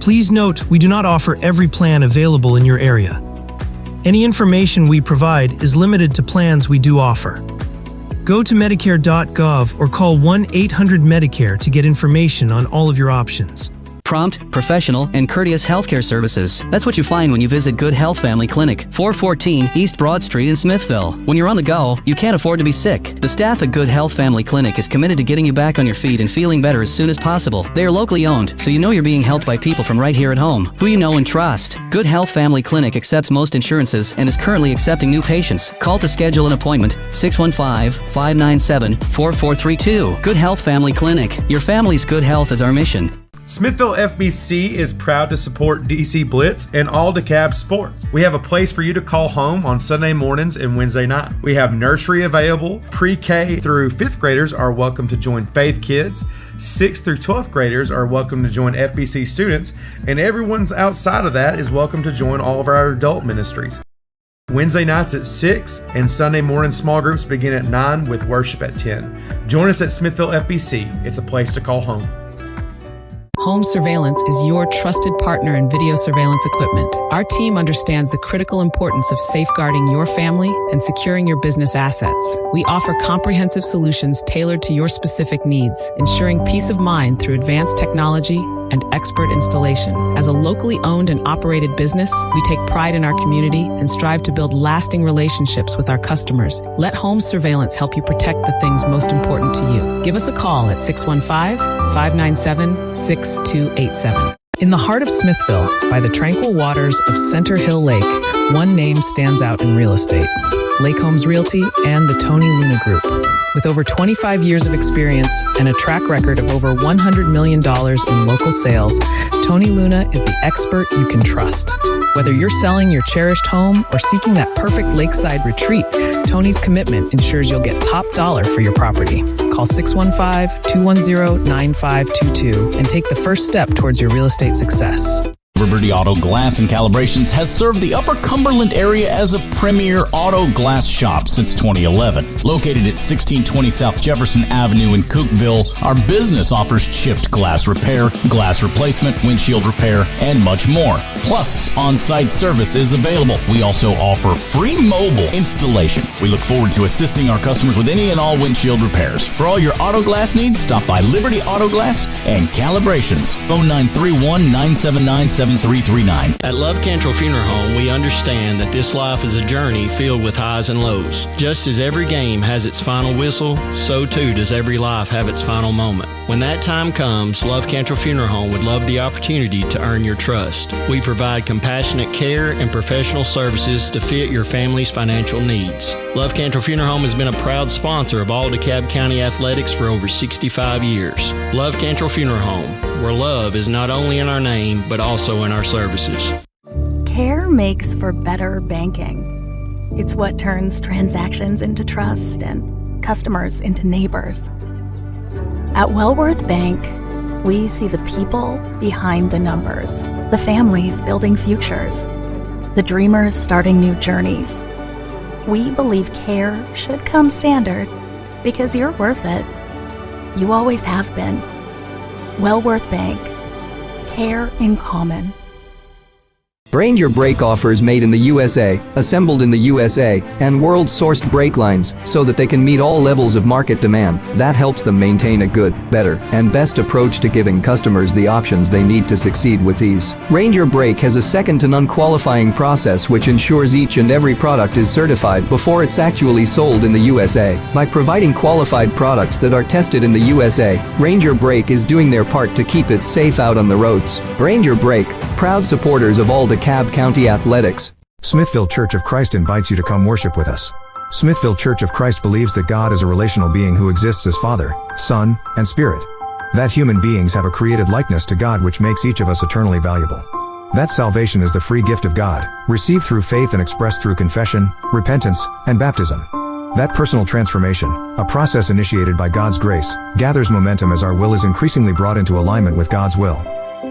Please note, we do not offer every plan available in your area. Any information we provide is limited to plans we do offer. Go to Medicare.gov or call 1-800-MEDICARE to get information on all of your options. Prompt, professional, and courteous healthcare services. That's what you find when you visit Good Health Family Clinic, 414 East Broad Street in Smithville. When you're on the go, you can't afford to be sick. The staff at Good Health Family Clinic is committed to getting you back on your feet and feeling better as soon as possible. They are locally owned, so you know you're being helped by people from right here at home, who you know and trust. Good Health Family Clinic accepts most insurances and is currently accepting new patients. Call to schedule an appointment, 615-597-4432. Good Health Family Clinic. Your family's good health is our mission. Smithville FBC is proud to support DC Blitz and all DeKalb Sports. We have a place for you to call home on Sunday mornings and Wednesday night. We have nursery available. Pre-K through 5th graders are welcome to join Faith Kids. 6th through 12th graders are welcome to join FBC students, and everyone's outside of that is welcome to join all of our adult ministries. Wednesday nights at 6 and Sunday morning small groups begin at 9 with worship at 10. Join us at Smithville FBC. It's a place to call home. Home Surveillance is your trusted partner in video surveillance equipment. Our team understands the critical importance of safeguarding your family and securing your business assets. We offer comprehensive solutions tailored to your specific needs, ensuring peace of mind through advanced technology and expert installation. As a locally owned and operated business, we take pride in our community and strive to build lasting relationships with our customers. Let Home Surveillance help you protect the things most important to you. Give us a call at 615-597-6287. In the heart of Smithville, by the tranquil waters of Center Hill Lake, one name stands out in real estate: Lake Homes Realty and the Tony Luna Group. With over 25 years of experience and a track record of over $100 million in local sales, Tony Luna is the expert you can trust. Whether you're selling your cherished home or seeking that perfect lakeside retreat, Tony's commitment ensures you'll get top dollar for your property. Call 615-210-9522 and take the first step towards your real estate success. Liberty Auto Glass and Calibrations has served the Upper Cumberland area as a premier auto glass shop since 2011. Located at 1620 South Jefferson Avenue in Cookville, our business offers chipped glass repair, glass replacement, windshield repair, and much more. Plus, on-site service is available. We also offer free mobile installation. We look forward to assisting our customers with any and all windshield repairs. For all your auto glass needs, stop by Liberty Auto Glass and Calibrations. Phone 931-979-7339. At Love Cantrell Funeral Home, we understand that this life is a journey filled with highs and lows. Just as every game has its final whistle, so too does every life have its final moment. When that time comes, Love Cantrell Funeral Home would love the opportunity to earn your trust. We provide compassionate care and professional services to fit your family's financial needs. Love Cantrell Funeral Home has been a proud sponsor of all DeKalb County athletics for over 65 years. Love Cantrell Funeral Home, where love is not only in our name, but also in our services. Care makes for better banking. It's what turns transactions into trust and customers into neighbors. At Wellworth Bank, we see the people behind the numbers, the families building futures, the dreamers starting new journeys. We believe care should come standard because you're worth it. You always have been. Wellworth Bank. Care in common. Brain Your Brake offers made in the USA, assembled in the USA, and world-sourced brake lines so that they can meet all levels of market demand. That helps them maintain a good, better, and best approach to giving customers the options they need to succeed with ease. Ranger Brake has a second-to-none qualifying process which ensures each and every product is certified before it's actually sold in the USA. By providing qualified products that are tested in the USA, Ranger Brake is doing their part to keep it safe out on the roads. Ranger Brake, proud supporters of all DeKalb County athletics. Smithville Church of Christ invites you to come worship with us. Smithville Church of Christ believes that God is a relational being who exists as Father, Son, and Spirit. That human beings have a created likeness to God which makes each of us eternally valuable. That salvation is the free gift of God, received through faith and expressed through confession, repentance, and baptism. That personal transformation, a process initiated by God's grace, gathers momentum as our will is increasingly brought into alignment with God's will.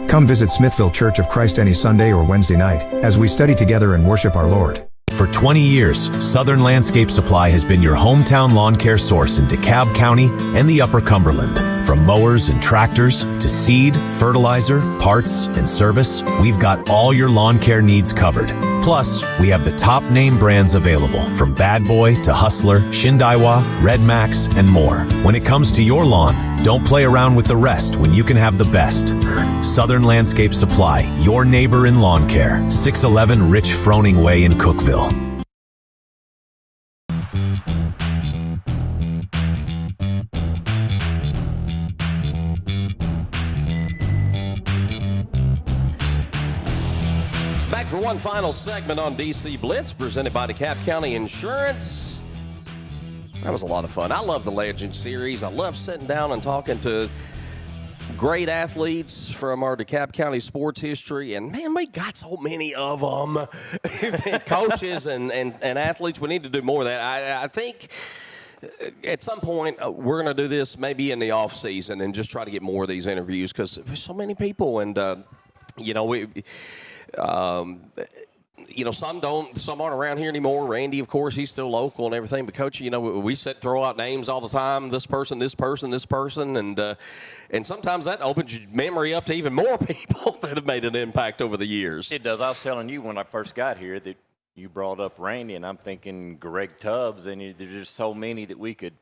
Come visit Smithville Church of Christ any Sunday or Wednesday night as we study together and worship our Lord. For 20 years, Southern Landscape Supply has been your hometown lawn care source in DeKalb County and the Upper Cumberland. From mowers and tractors to seed, fertilizer, parts, and service, we've got all your lawn care needs covered. Plus, we have the top name brands available, from Bad Boy to Hustler, Shindaiwa, Red Max, and more. When it comes to your lawn, don't play around with the rest when you can have the best. Southern Landscape Supply, your neighbor in lawn care. 611 Rich Froning Way in Cookeville. Back for one final segment on DC Blitz, presented by DeKalb County Insurance. That was a lot of fun. I love the Legend Series. I love sitting down and talking to great athletes from our DeKalb County sports history. And, man, we got so many of them. Coaches and athletes, we need to do more of that. I think at some point we're going to do this maybe in the off season and just try to get more of these interviews because there's so many people. And, some aren't around here anymore. Randy, of course, he's still local and everything. But, Coach, we throw out names all the time, this person, this person, this person. And sometimes that opens your memory up to even more people that have made an impact over the years. It does. I was telling you when I first got here that you brought up Randy, and I'm thinking Greg Tubbs, and there's just so many that we could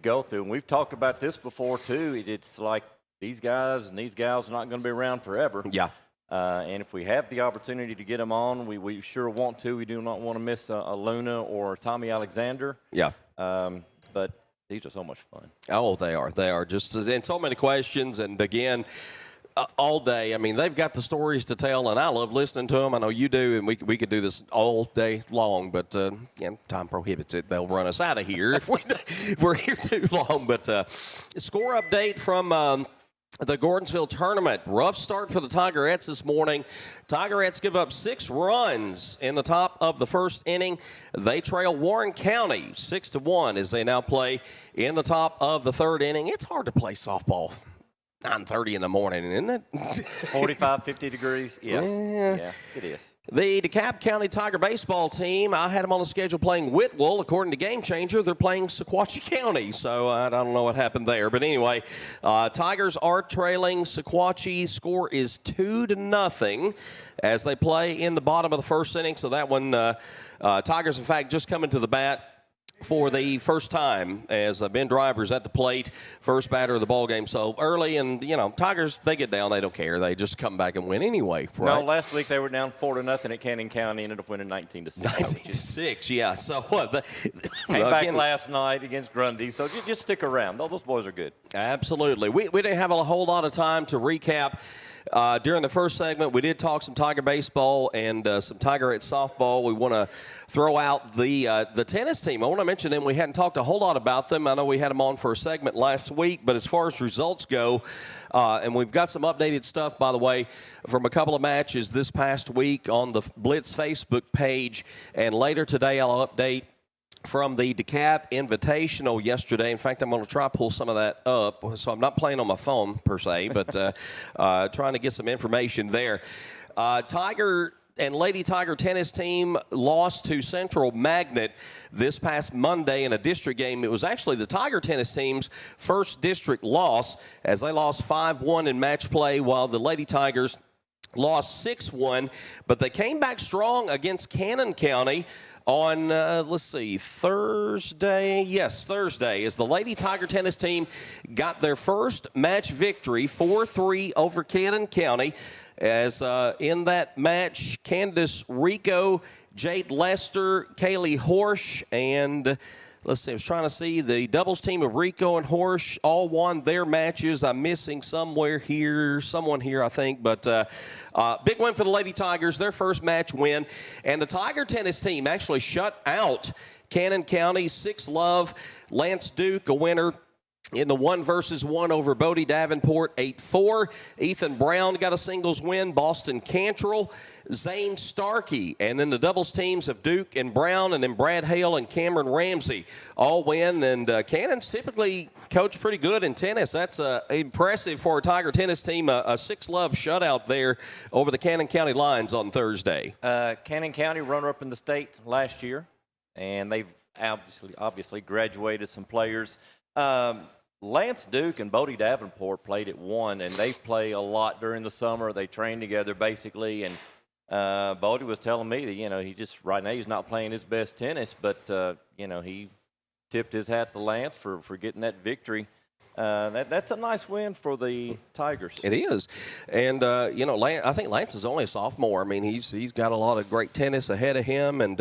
go through. And we've talked about this before, too. It's like these guys and these gals are not going to be around forever. Yeah. And if we have the opportunity to get them on, we sure want to. We do not want to miss a Luna or Tommy Alexander. Yeah. But these are so much fun. Oh, they are. They are. Just and so many questions. And, again, all day. I mean, they've got the stories to tell, and I love listening to them. I know you do, and we could do this all day long. But, time prohibits it. They'll run us out of here if we're here too long. But score update from the Gordonsville tournament. Rough start for the Tigerettes this morning. Tigerettes give up 6 runs in the top of the first inning. They trail Warren County 6-1 as they now play in the top of the third inning. It's hard to play softball 9:30 in the morning, isn't it? 45, 50 degrees. Yeah, it is. The DeKalb County Tiger baseball team, I had them on the schedule playing Whitwell. According to Game Changer, they're playing Sequatchie County, so I don't know what happened there. But anyway, Tigers are trailing Sequatchie. Score is 2-0 as they play in the bottom of the first inning. So that one, Tigers, in fact, just coming to the bat for the first time as Ben Driver's at the plate, first batter of the ball game. So early, and Tigers, they get down, they don't care, they just come back and win anyway. Right? No, last week they were down 4-0 at Cannon County, ended up winning 19-6. 19-6, yeah. So what? Came back last night against Grundy. So just stick around. Those boys are good. Absolutely. We didn't have a whole lot of time to recap. During the first segment, we did talk some Tiger baseball and some Tigerette softball. We want to throw out the tennis team. I want to mention them. We hadn't talked a whole lot about them. I know we had them on for a segment last week, but as far as results go, and we've got some updated stuff, by the way, from a couple of matches this past week on the Blitz Facebook page, and later today I'll update from the DeKalb Invitational yesterday. In fact, I'm going to try to pull some of that up. So I'm not playing on my phone, per se, but trying to get some information there. Tiger and Lady Tiger tennis team lost to Central Magnet this past Monday in a district game. It was actually the Tiger tennis team's first district loss as they lost 5-1 in match play, while the Lady Tigers lost 6-1. But they came back strong against Cannon County on, Thursday. Yes, Thursday, as the Lady Tiger tennis team got their first match victory, 4-3 over Cannon County. As in that match, Candace Rico, Jade Lester, Kaylee Horsch, and I was trying to see the doubles team of Rico and Horsch all won their matches. I'm missing someone here, I think. But big win for the Lady Tigers, their first match win. And the Tiger tennis team actually shut out Cannon County 6-love. Lance Duke, a winner in the 1-versus-1 over Bodie Davenport, 8-4. Ethan Brown got a singles win. Boston Cantrell, Zane Starkey, and then the doubles teams of Duke and Brown, and then Brad Hale and Cameron Ramsey all win. And Cannon's typically coached pretty good in tennis. That's impressive for a Tiger tennis team. A 6-love shutout there over the Cannon County Lions on Thursday. Cannon County runner-up in the state last year, and they've obviously graduated some players. Lance Duke and Bodie Davenport played at 1, and they play a lot during the summer. They train together basically, and Bodie was telling me that, he just right now he's not playing his best tennis, but, he tipped his hat to Lance for getting that victory. That's a nice win for the Tigers. It is. And, I think Lance is only a sophomore. I mean, he's got a lot of great tennis ahead of him and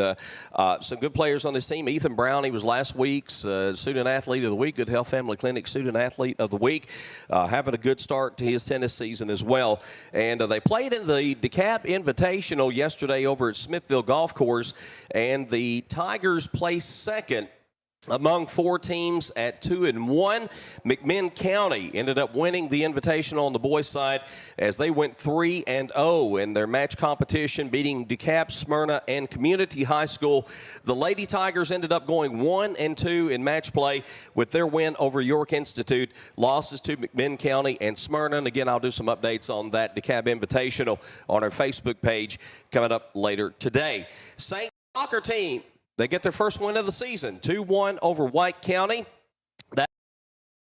some good players on his team. Ethan Brown, he was last week's Student Athlete of the Week, Good Health Family Clinic Student Athlete of the Week, having a good start to his tennis season as well. And they played in the DeKalb Invitational yesterday over at Smithville Golf Course, and the Tigers placed second among 4 teams at 2-1. McMinn County ended up winning the Invitational on the boys' side as they went 3-0 in their match competition, beating DeKalb, Smyrna, and Community High School. The Lady Tigers ended up going 1-2 in match play with their win over York Institute. Losses to McMinn County and Smyrna. And again, I'll do some updates on that DeKalb Invitational on our Facebook page coming up later today. St. Soccer team, they get their first win of the season, 2-1 over White County. That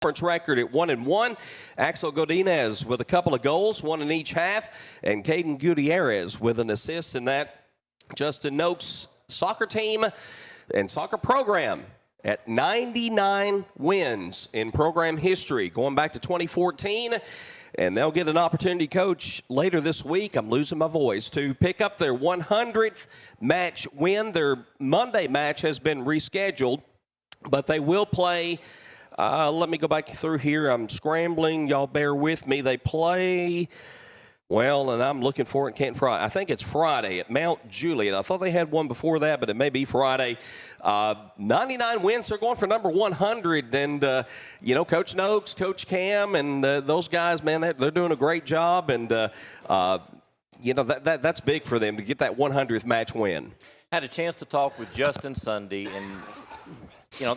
conference record at 1-1. Axel Godinez with a couple of goals, 1 in each half, and Caden Gutierrez with an assist in that. Justin Noakes' soccer team and soccer program at 99 wins in program history, going back to 2014. And they'll get an opportunity, Coach, later this week, I'm losing my voice, to pick up their 100th match win. Their Monday match has been rescheduled, but they will play, let me go back through here. I'm scrambling. Y'all bear with me. They play, well, and I'm looking for it, can't Friday. I think it's Friday at Mount Juliet. I thought they had one before that, but it may be Friday. 99 wins. They're going for number 100. And, Coach Noakes, Coach Cam, and those guys, man, they're doing a great job. And, that's big for them to get that 100th match win. Had a chance to talk with Justin Sunday, and,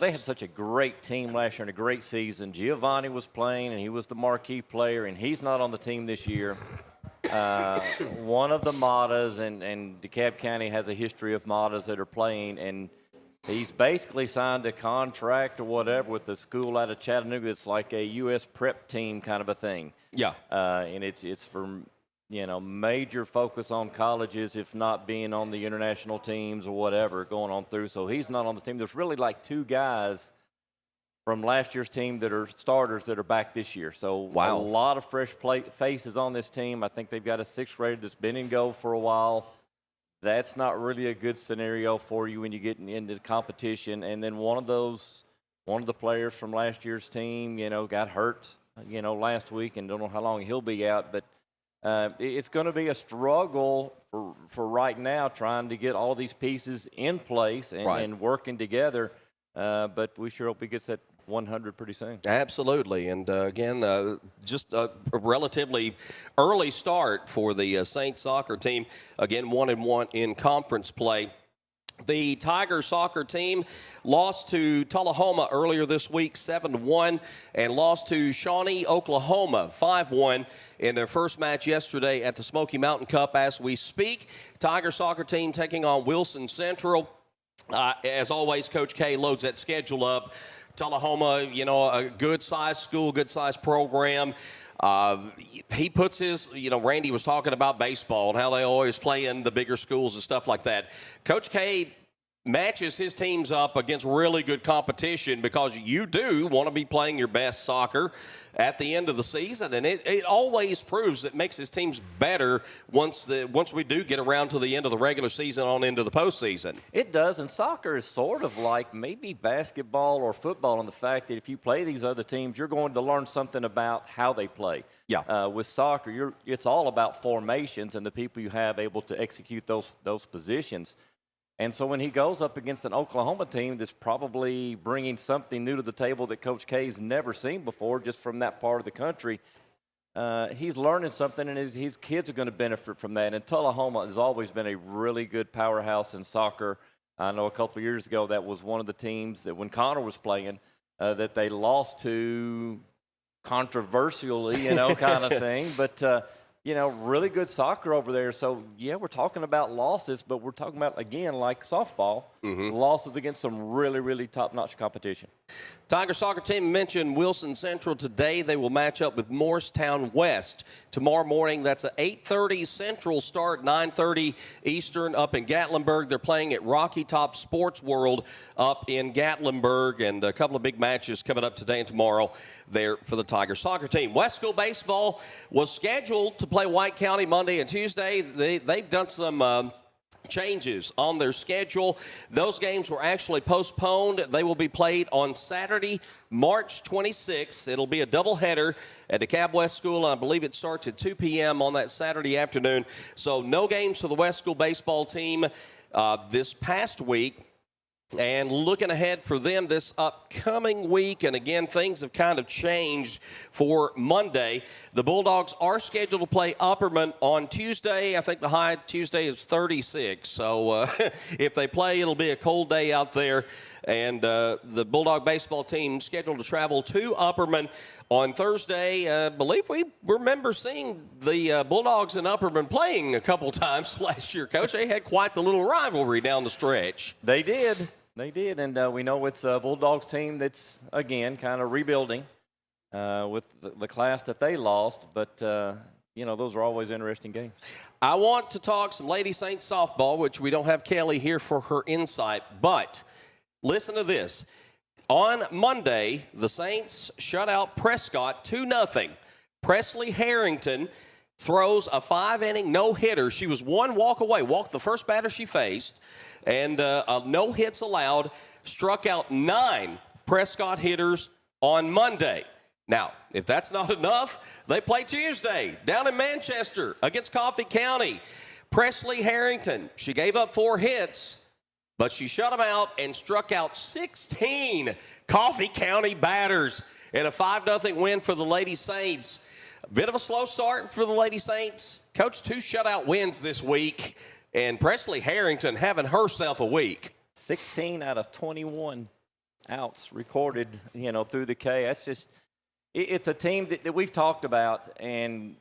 they had such a great team last year and a great season. Giovanni was playing, and he was the marquee player, and he's not on the team this year. One of the Matas, and DeKalb County has a history of Matas that are playing, and he's basically signed a contract or whatever with the school out of Chattanooga. It's like a U.S. prep team kind of a thing. Yeah. And it's for, major focus on colleges, if not being on the international teams or whatever going on through. So he's not on the team. There's really like 2 guys from last year's team that are starters that are back this year. So wow. A lot of fresh faces on this team. I think they've got a 6th grader that's been in goal for a while. That's not really a good scenario for you when you get into the competition. And then one of the players from last year's team, got hurt, last week, and don't know how long he'll be out. But it's going to be a struggle for right now trying to get all these pieces in place and working together. But we sure hope he gets that 100 pretty soon. Absolutely. And, again, just a relatively early start for the Saints soccer team. Again, 1-1 in conference play. The Tiger soccer team lost to Tullahoma earlier this week, 7-1, and lost to Shawnee, Oklahoma, 5-1 in their first match yesterday at the Smoky Mountain Cup. As we speak, Tiger soccer team taking on Wilson Central. As always, Coach K loads that schedule up. Tullahoma, a good-sized school, good-sized program. He puts his, Randy was talking about baseball and how they always play in the bigger schools and stuff like that. Coach K matches his teams up against really good competition because you do want to be playing your best soccer at the end of the season, and it always proves it makes his teams better once we do get around to the end of the regular season on into the postseason. It does, and soccer is sort of like maybe basketball or football in the fact that if you play these other teams, you're going to learn something about how they play. Yeah. With soccer, it's all about formations and the people you have able to execute those positions. And so when he goes up against an Oklahoma team that's probably bringing something new to the table that Coach K's never seen before just from that part of the country, he's learning something, and his kids are going to benefit from that. And Tullahoma has always been a really good powerhouse in soccer. I know a couple of years ago that was one of the teams that when Connor was playing that they lost to controversially, kind of thing. But really good soccer over there. So, yeah, we're talking about losses, but we're talking about, again, like softball, losses against some really, really top-notch competition. Tiger soccer team mentioned Wilson Central today. They will match up with Morristown West tomorrow morning. That's an 8:30 Central start, 9:30 Eastern up in Gatlinburg. They're playing at Rocky Top Sports World up in Gatlinburg, and a couple of big matches coming up today and tomorrow there for the Tiger soccer team. West School Baseball was scheduled to play White County Monday and Tuesday. They've done some changes on their schedule. Those games were actually postponed. They will be played on Saturday, March 26th. It'll be a doubleheader at DeKalb West School, and I believe it starts at 2 p.m. on that Saturday afternoon. So no games for the West School baseball team this past week. And looking ahead for them this upcoming week, and again, things have kind of changed for Monday. The Bulldogs are scheduled to play Upperman on Tuesday. I think the high Tuesday is 36. So if they play, it'll be a cold day out there. And the Bulldog baseball team scheduled to travel to Upperman on Thursday. I believe we remember seeing the Bulldogs and Upperman playing a couple times last year, Coach. They had quite the little rivalry down the stretch. They did. They did, and we know it's a Bulldogs team that's, again, kind of rebuilding with the class that they lost. But, those are always interesting games. I want to talk some Lady Saints softball, which we don't have Kelly here for her insight. But listen to this. On Monday, the Saints shut out Prescott 2-0. Presley Harrington throws a 5-inning no-hitter. She was one walk away, walked the first batter she faced, and no hits allowed, struck out 9 Prescott hitters on Monday. Now, if that's not enough, they play Tuesday down in Manchester against Coffee County. Presley Harrington, she gave up 4 hits, but she shut them out and struck out 16 Coffee County batters in a 5-0 win for the Lady Saints. A bit of a slow start for the Lady Saints. Coach, 2 shutout wins this week, and Presley Harrington having herself a week. 16 out of 21 outs recorded, through the K. That's just – it's a team that we've talked about, and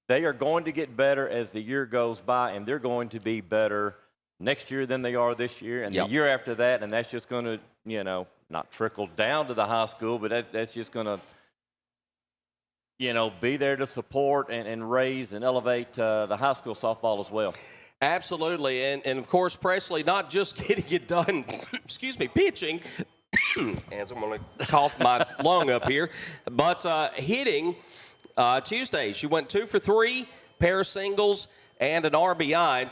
they are going to get better as the year goes by, and they're going to be better next year than they are this year, and the year after that, and that's just going to, not trickle down to the high school, but that's just going to – be there to support and raise and elevate the high school softball as well. Absolutely. And of course, Presley, not just getting it done, pitching, as I'm going to cough my lung up here, but hitting Tuesday. She went 2 for 3, pair of singles, and an RBI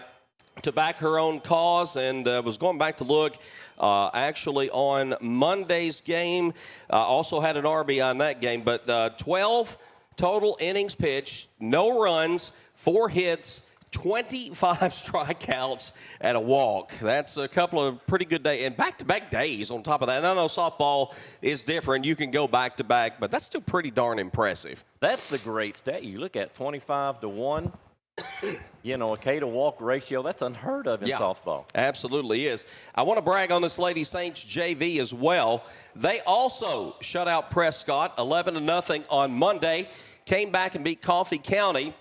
to back her own cause, and was going back to look actually on Monday's game. Also had an RBI in that game, but 12 total innings pitched, no runs, 4 hits, 25 strikeouts, and a walk. That's a couple of pretty good days, and back-to-back days on top of that. And I know softball is different. You can go back-to-back, but that's still pretty darn impressive. That's the great stat. You look at 25-1. A K to walk ratio, that's unheard of in softball. Absolutely is. I want to brag on this Lady Saints JV as well. They also shut out Prescott 11-0 on Monday, came back and beat Coffee County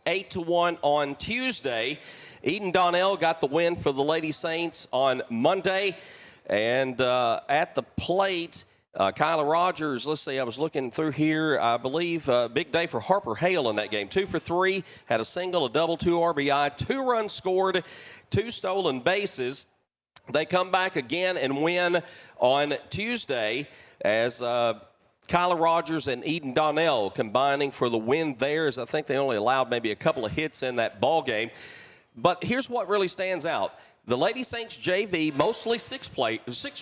8-1 on Tuesday. Eden Donnell got the win for the Lady Saints on Monday, and at the plate, Kyla Rogers, let's see, I was looking through here. I believe big day for Harper Hale in that game. 2 for 3, had a single, a double, 2 RBI, 2 runs scored, 2 stolen bases. They come back again and win on Tuesday as Kyla Rogers and Eden Donnell combining for the win there, as I think they only allowed maybe a couple of hits in that ball game. But here's what really stands out. The Lady Saints JV, mostly sixth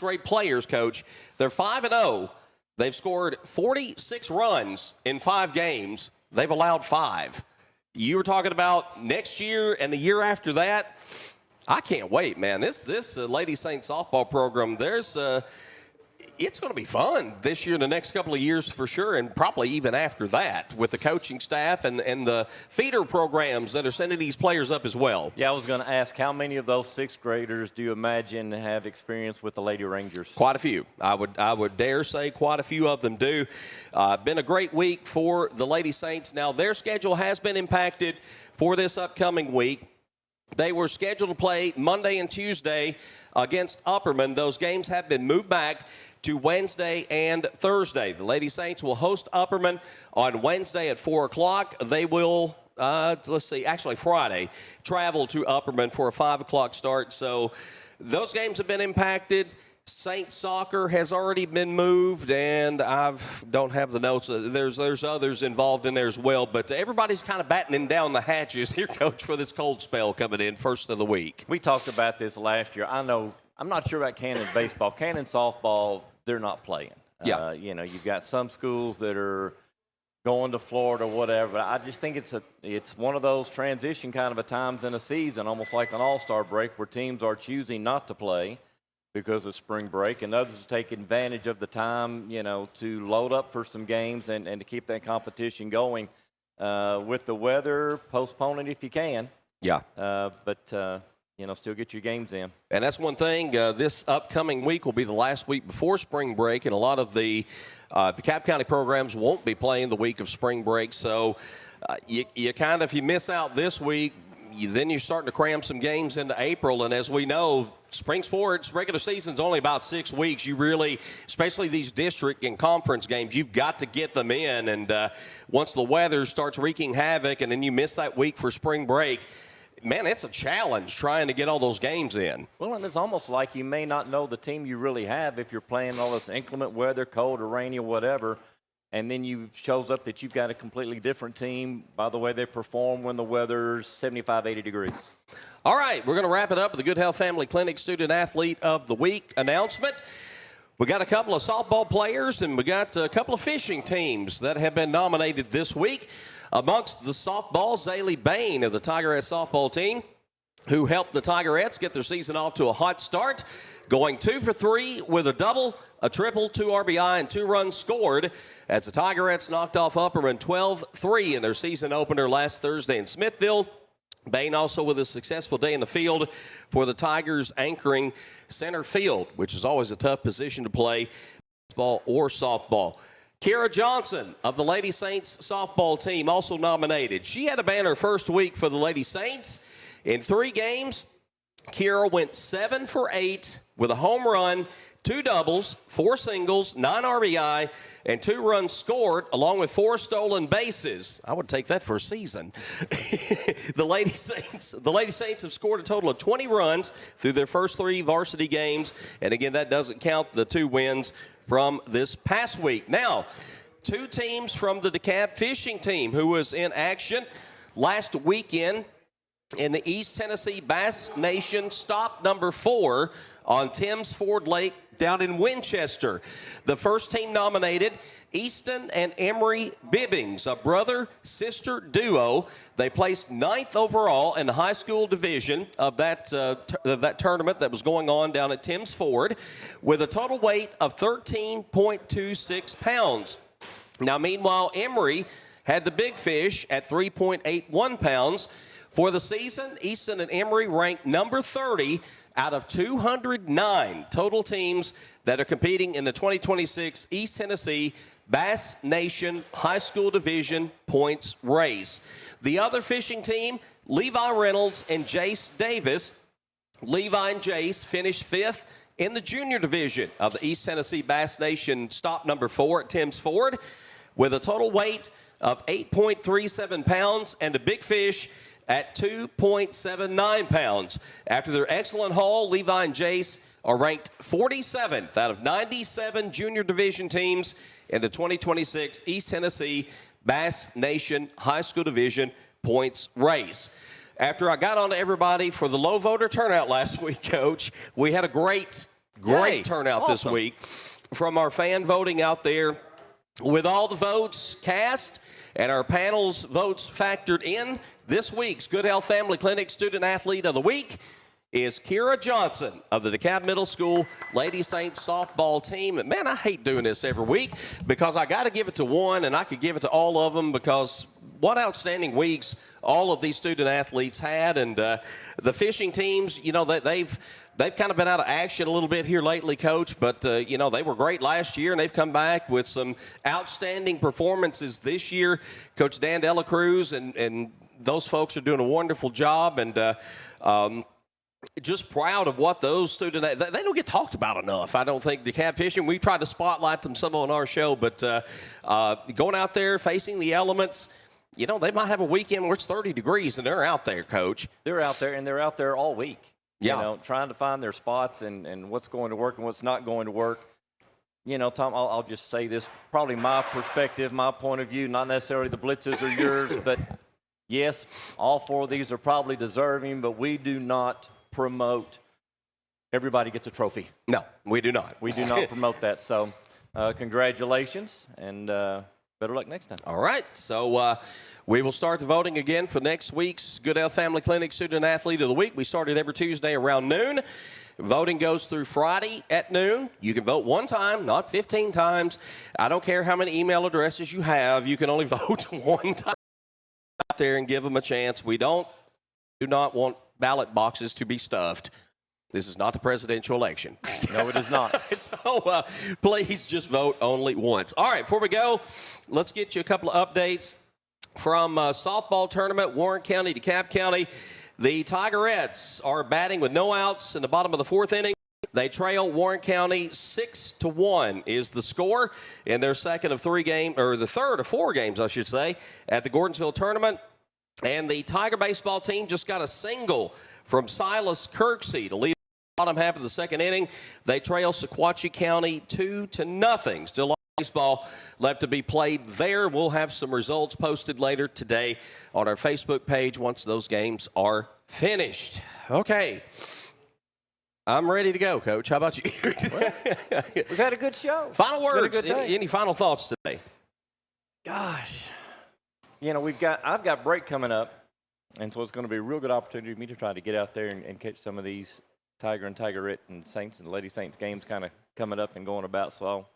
grade players, Coach. They're 5-0. They've scored 46 runs in 5 games. They've allowed 5. You were talking about next year and the year after that. I can't wait, man. This Lady Saints softball program, it's going to be fun this year and the next couple of years for sure, and probably even after that with the coaching staff and the feeder programs that are sending these players up as well. Yeah, I was going to ask, how many of those sixth graders do you imagine have experience with the Lady Rangers? Quite a few. I would dare say quite a few of them do. Been a great week for the Lady Saints. Now, their schedule has been impacted for this upcoming week. They were scheduled to play Monday and Tuesday against Upperman. Those games have been moved back to Wednesday and Thursday. The Lady Saints will host Upperman on Wednesday at 4 o'clock. They will, actually Friday, travel to Upperman for a 5 o'clock start. So those games have been impacted. Saints soccer has already been moved, and I don't have the notes. There's others involved in there as well, but everybody's kind of battening down the hatches here, Coach, for this cold spell coming in first of the week. We talked about this last year. I'm not sure about Cannon baseball. Cannon softball, they're not playing. Yeah. You've got some schools that are going to Florida or whatever. I just think it's one of those transition kind of a times in a season, almost like an all-star break where teams are choosing not to play because of spring break, and others take advantage of the time, to load up for some games and to keep that competition going. With the weather, postpone it if you can. Yeah. But still get your games in. And that's one thing. This upcoming week will be the last week before spring break, and a lot of the DeKalb County programs won't be playing the week of spring break. So you if you miss out this week, then you're starting to cram some games into April. And as we know, spring sports, regular season's only about 6 weeks. You really, especially these district and conference games, you've got to get them in. And once the weather starts wreaking havoc and then you miss that week for spring break, man, it's a challenge trying to get all those games in. Well, and it's almost like you may not know the team you really have if you're playing all this inclement weather, cold or rainy or whatever, and then you shows up that you've got a completely different team by the way they perform when the weather's 75, 80 degrees. All right, we're going to wrap it up with the Good Health Family Clinic Student Athlete of the Week announcement. We got a couple of softball players, and we got a couple of fishing teams that have been nominated this week. Amongst the softball, Zaylee Bain of the Tigerettes softball team, who helped the Tigerettes get their season off to a hot start, going 2 for 3 with a double, a triple, 2 RBI, and 2 runs scored as the Tigerettes knocked off Upperman 12-3 in their season opener last Thursday in Smithville. Bain also with a successful day in the field for the Tigers, anchoring center field, which is always a tough position to play, baseball or softball. Kira Johnson of the Lady Saints softball team also nominated. She had a banner first week for the Lady Saints. In 3 games, Kira went 7 for 8 with a home run, 2 doubles, 4 singles, 9 RBI, and 2 runs scored, along with 4 stolen bases. I would take that for a season. The Lady Saints have scored a total of 20 runs through their first 3 varsity games, and again, that doesn't count the 2 wins from this past week. Now, 2 teams from the DeKalb fishing team who was in action last weekend in the East Tennessee Bass Nation Stop number 4 on Timms Ford Lake down in Winchester. The first team nominated, Easton and Emery Bibbings, a brother-sister duo. They placed 9th overall in the high school division of that tournament that was going on down at Timms Ford with a total weight of 13.26 pounds. Now, meanwhile, Emery had the big fish at 3.81 pounds. For the season, Easton and Emery ranked number 30 out of 209 total teams that are competing in the 2026 East Tennessee Bass Nation High School Division points race. The other fishing team, Levi Reynolds and Jace Davis. Levi and Jace finished 5th in the junior division of the East Tennessee Bass Nation Stop number 4 at Timms Ford with a total weight of 8.37 pounds and a big fish at 2.79 pounds. After their excellent haul, Levi and Jace are ranked 47th out of 97 junior division teams in the 2026 East Tennessee Bass Nation High School Division points race. After I got on to everybody for the low voter turnout last week, Coach, we had a great turnout this week from our fan voting out there. With all the votes cast and our panel's votes factored in, this week's Good Health Family Clinic Student Athlete of the Week is Kira Johnson of the DeKalb Middle School Lady Saints softball team. And, man, I hate doing this every week because I got to give it to one, and I could give it to all of them because what outstanding weeks all of these student athletes had. And the fishing teams, you know, they've kind of been out of action a little bit here lately, Coach, but, you know, they were great last year, and they've come back with some outstanding performances this year. Coach Dan Dela Cruz and those folks are doing a wonderful job, and just proud of what those students, they don't get talked about enough. I don't think DeKalb fishing, we try to spotlight them some on our show, but going out there, facing the elements, you know, they might have a weekend where it's 30 degrees, and they're out there, Coach. They're out there, and they're out there all week. Yeah. You know, trying to find their spots and what's going to work and what's not going to work. You know, Tom, I'll just say this, probably my perspective, my point of view, not necessarily the Blitzes or yours, but yes, all four of these are probably deserving, but we do not promote everybody gets a trophy. No, we do not. We do not promote that. So congratulations, and better luck next time. All right. So we will start the voting again for next week's Goodell Family Clinic Student Athlete of the Week. We started every Tuesday around noon. Voting goes through Friday at noon. You can vote one time, not 15 times. I don't care how many email addresses you have. You can only vote one time out there and give them a chance. We do not want ballot boxes to be stuffed. This is not the presidential election. No, it is not. So please just vote only once. All right, before we go, let's get you a couple of updates from softball tournament, Warren County, DeKalb County. The Tigerettes are batting with no outs in the bottom of the fourth inning. They trail Warren County 6-1 is the score in their second of three games, or the third of four games, I should say, at the Gordonsville tournament. And the Tiger baseball team just got a single from Silas Kirksey to lead the bottom half of the second inning. They trail Sequatchie County 2-0. Still a lot of baseball left to be played there. We'll have some results posted later today on our Facebook page once those games are finished. Okay. I'm ready to go, Coach. How about you? We've had a good show. Final words. It's been a good day. Any final thoughts today? Gosh. You know, I've got break coming up, and so it's going to be a real good opportunity for me to try to get out there and catch some of these Tiger and Tigerette and Saints and Lady Saints games kind of coming up and going about. So I'll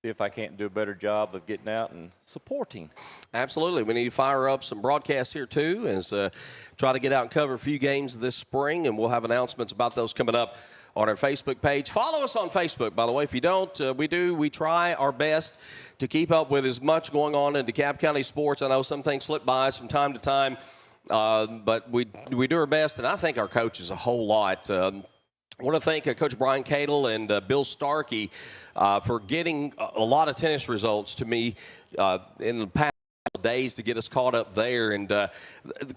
see if I can't do a better job of getting out and supporting. Absolutely. We need to fire up some broadcasts here, too, as try to get out and cover a few games this spring, and we'll have announcements about those coming up on our Facebook page. Follow us on Facebook, by the way. If you don't, we try our best to keep up with as much going on in DeKalb County sports. I know some things slip by us from time to time, but we do our best, and I thank our coaches a whole lot. I want to thank Coach Brian Cadle and Bill Starkey for getting a lot of tennis results to me in the past days to get us caught up there, and the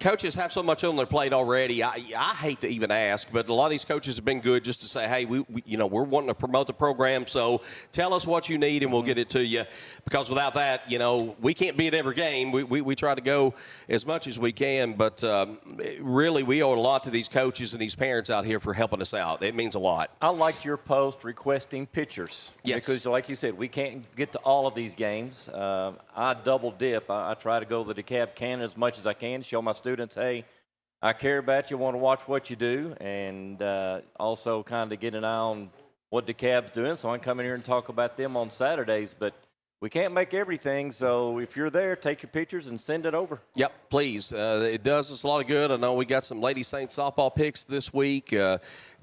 coaches have so much on their plate already. I hate to even ask, but a lot of these coaches have been good just to say, hey, we're wanting to promote the program, so tell us what you need and we'll get it to you, because without that, we can't be at every game. We try to go as much as we can, but really we owe a lot to these coaches and these parents out here for helping us out. It means a lot. I liked your post requesting pictures. Yes. Because like you said, we can't get to all of these games. I double dip. I try to go to the DeKalb County as much as I can, show my students, hey, I care about you, want to watch what you do, and also kind of get an eye on what DeKalb's doing, so I can come in here and talk about them on Saturdays. But we can't make everything, so if you're there, take your pictures and send it over. Yep, please. It does us a lot of good. I know we got some Lady Saints softball picks this week.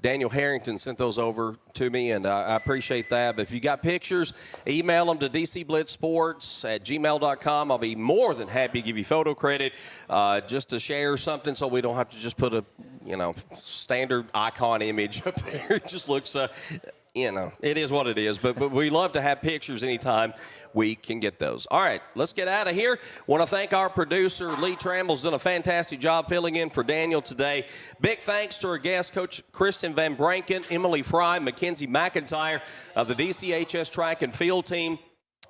Daniel Harrington sent those over to me, and I appreciate that. But if you got pictures, email them to dcblitzsports@gmail.com. I'll be more than happy to give you photo credit just to share something so we don't have to just put a, standard icon image up there. It just looks, it is what it is. But we love to have pictures anytime we can get those. All right, let's get out of here. Want to thank our producer, Lee Trammell's done a fantastic job filling in for Daniel today. Big thanks to our guest, Coach Kristen VanVranken, Emily Fry, Makenzie McIntyre of the DCHS track and field team.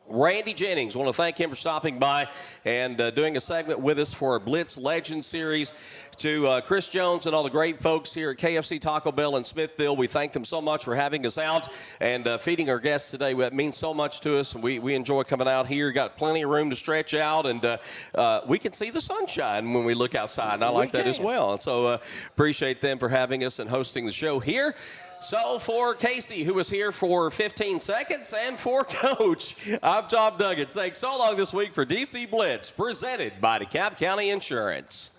Randy Jennings. Want to thank him for stopping by and doing a segment with us for our Blitz Legend Series. To Chris Jones and all the great folks here at KFC Taco Bell in Smithville, we thank them so much for having us out and feeding our guests today. That means so much to us, and we enjoy coming out here. Got plenty of room to stretch out, and we can see the sunshine when we look outside, and I like that as well. And so appreciate them for having us and hosting the show here. So for Casey, who was here for 15 seconds, and for Coach, I'm Tom Duggan saying so long this week for DC Blitz, presented by DeKalb County Insurance.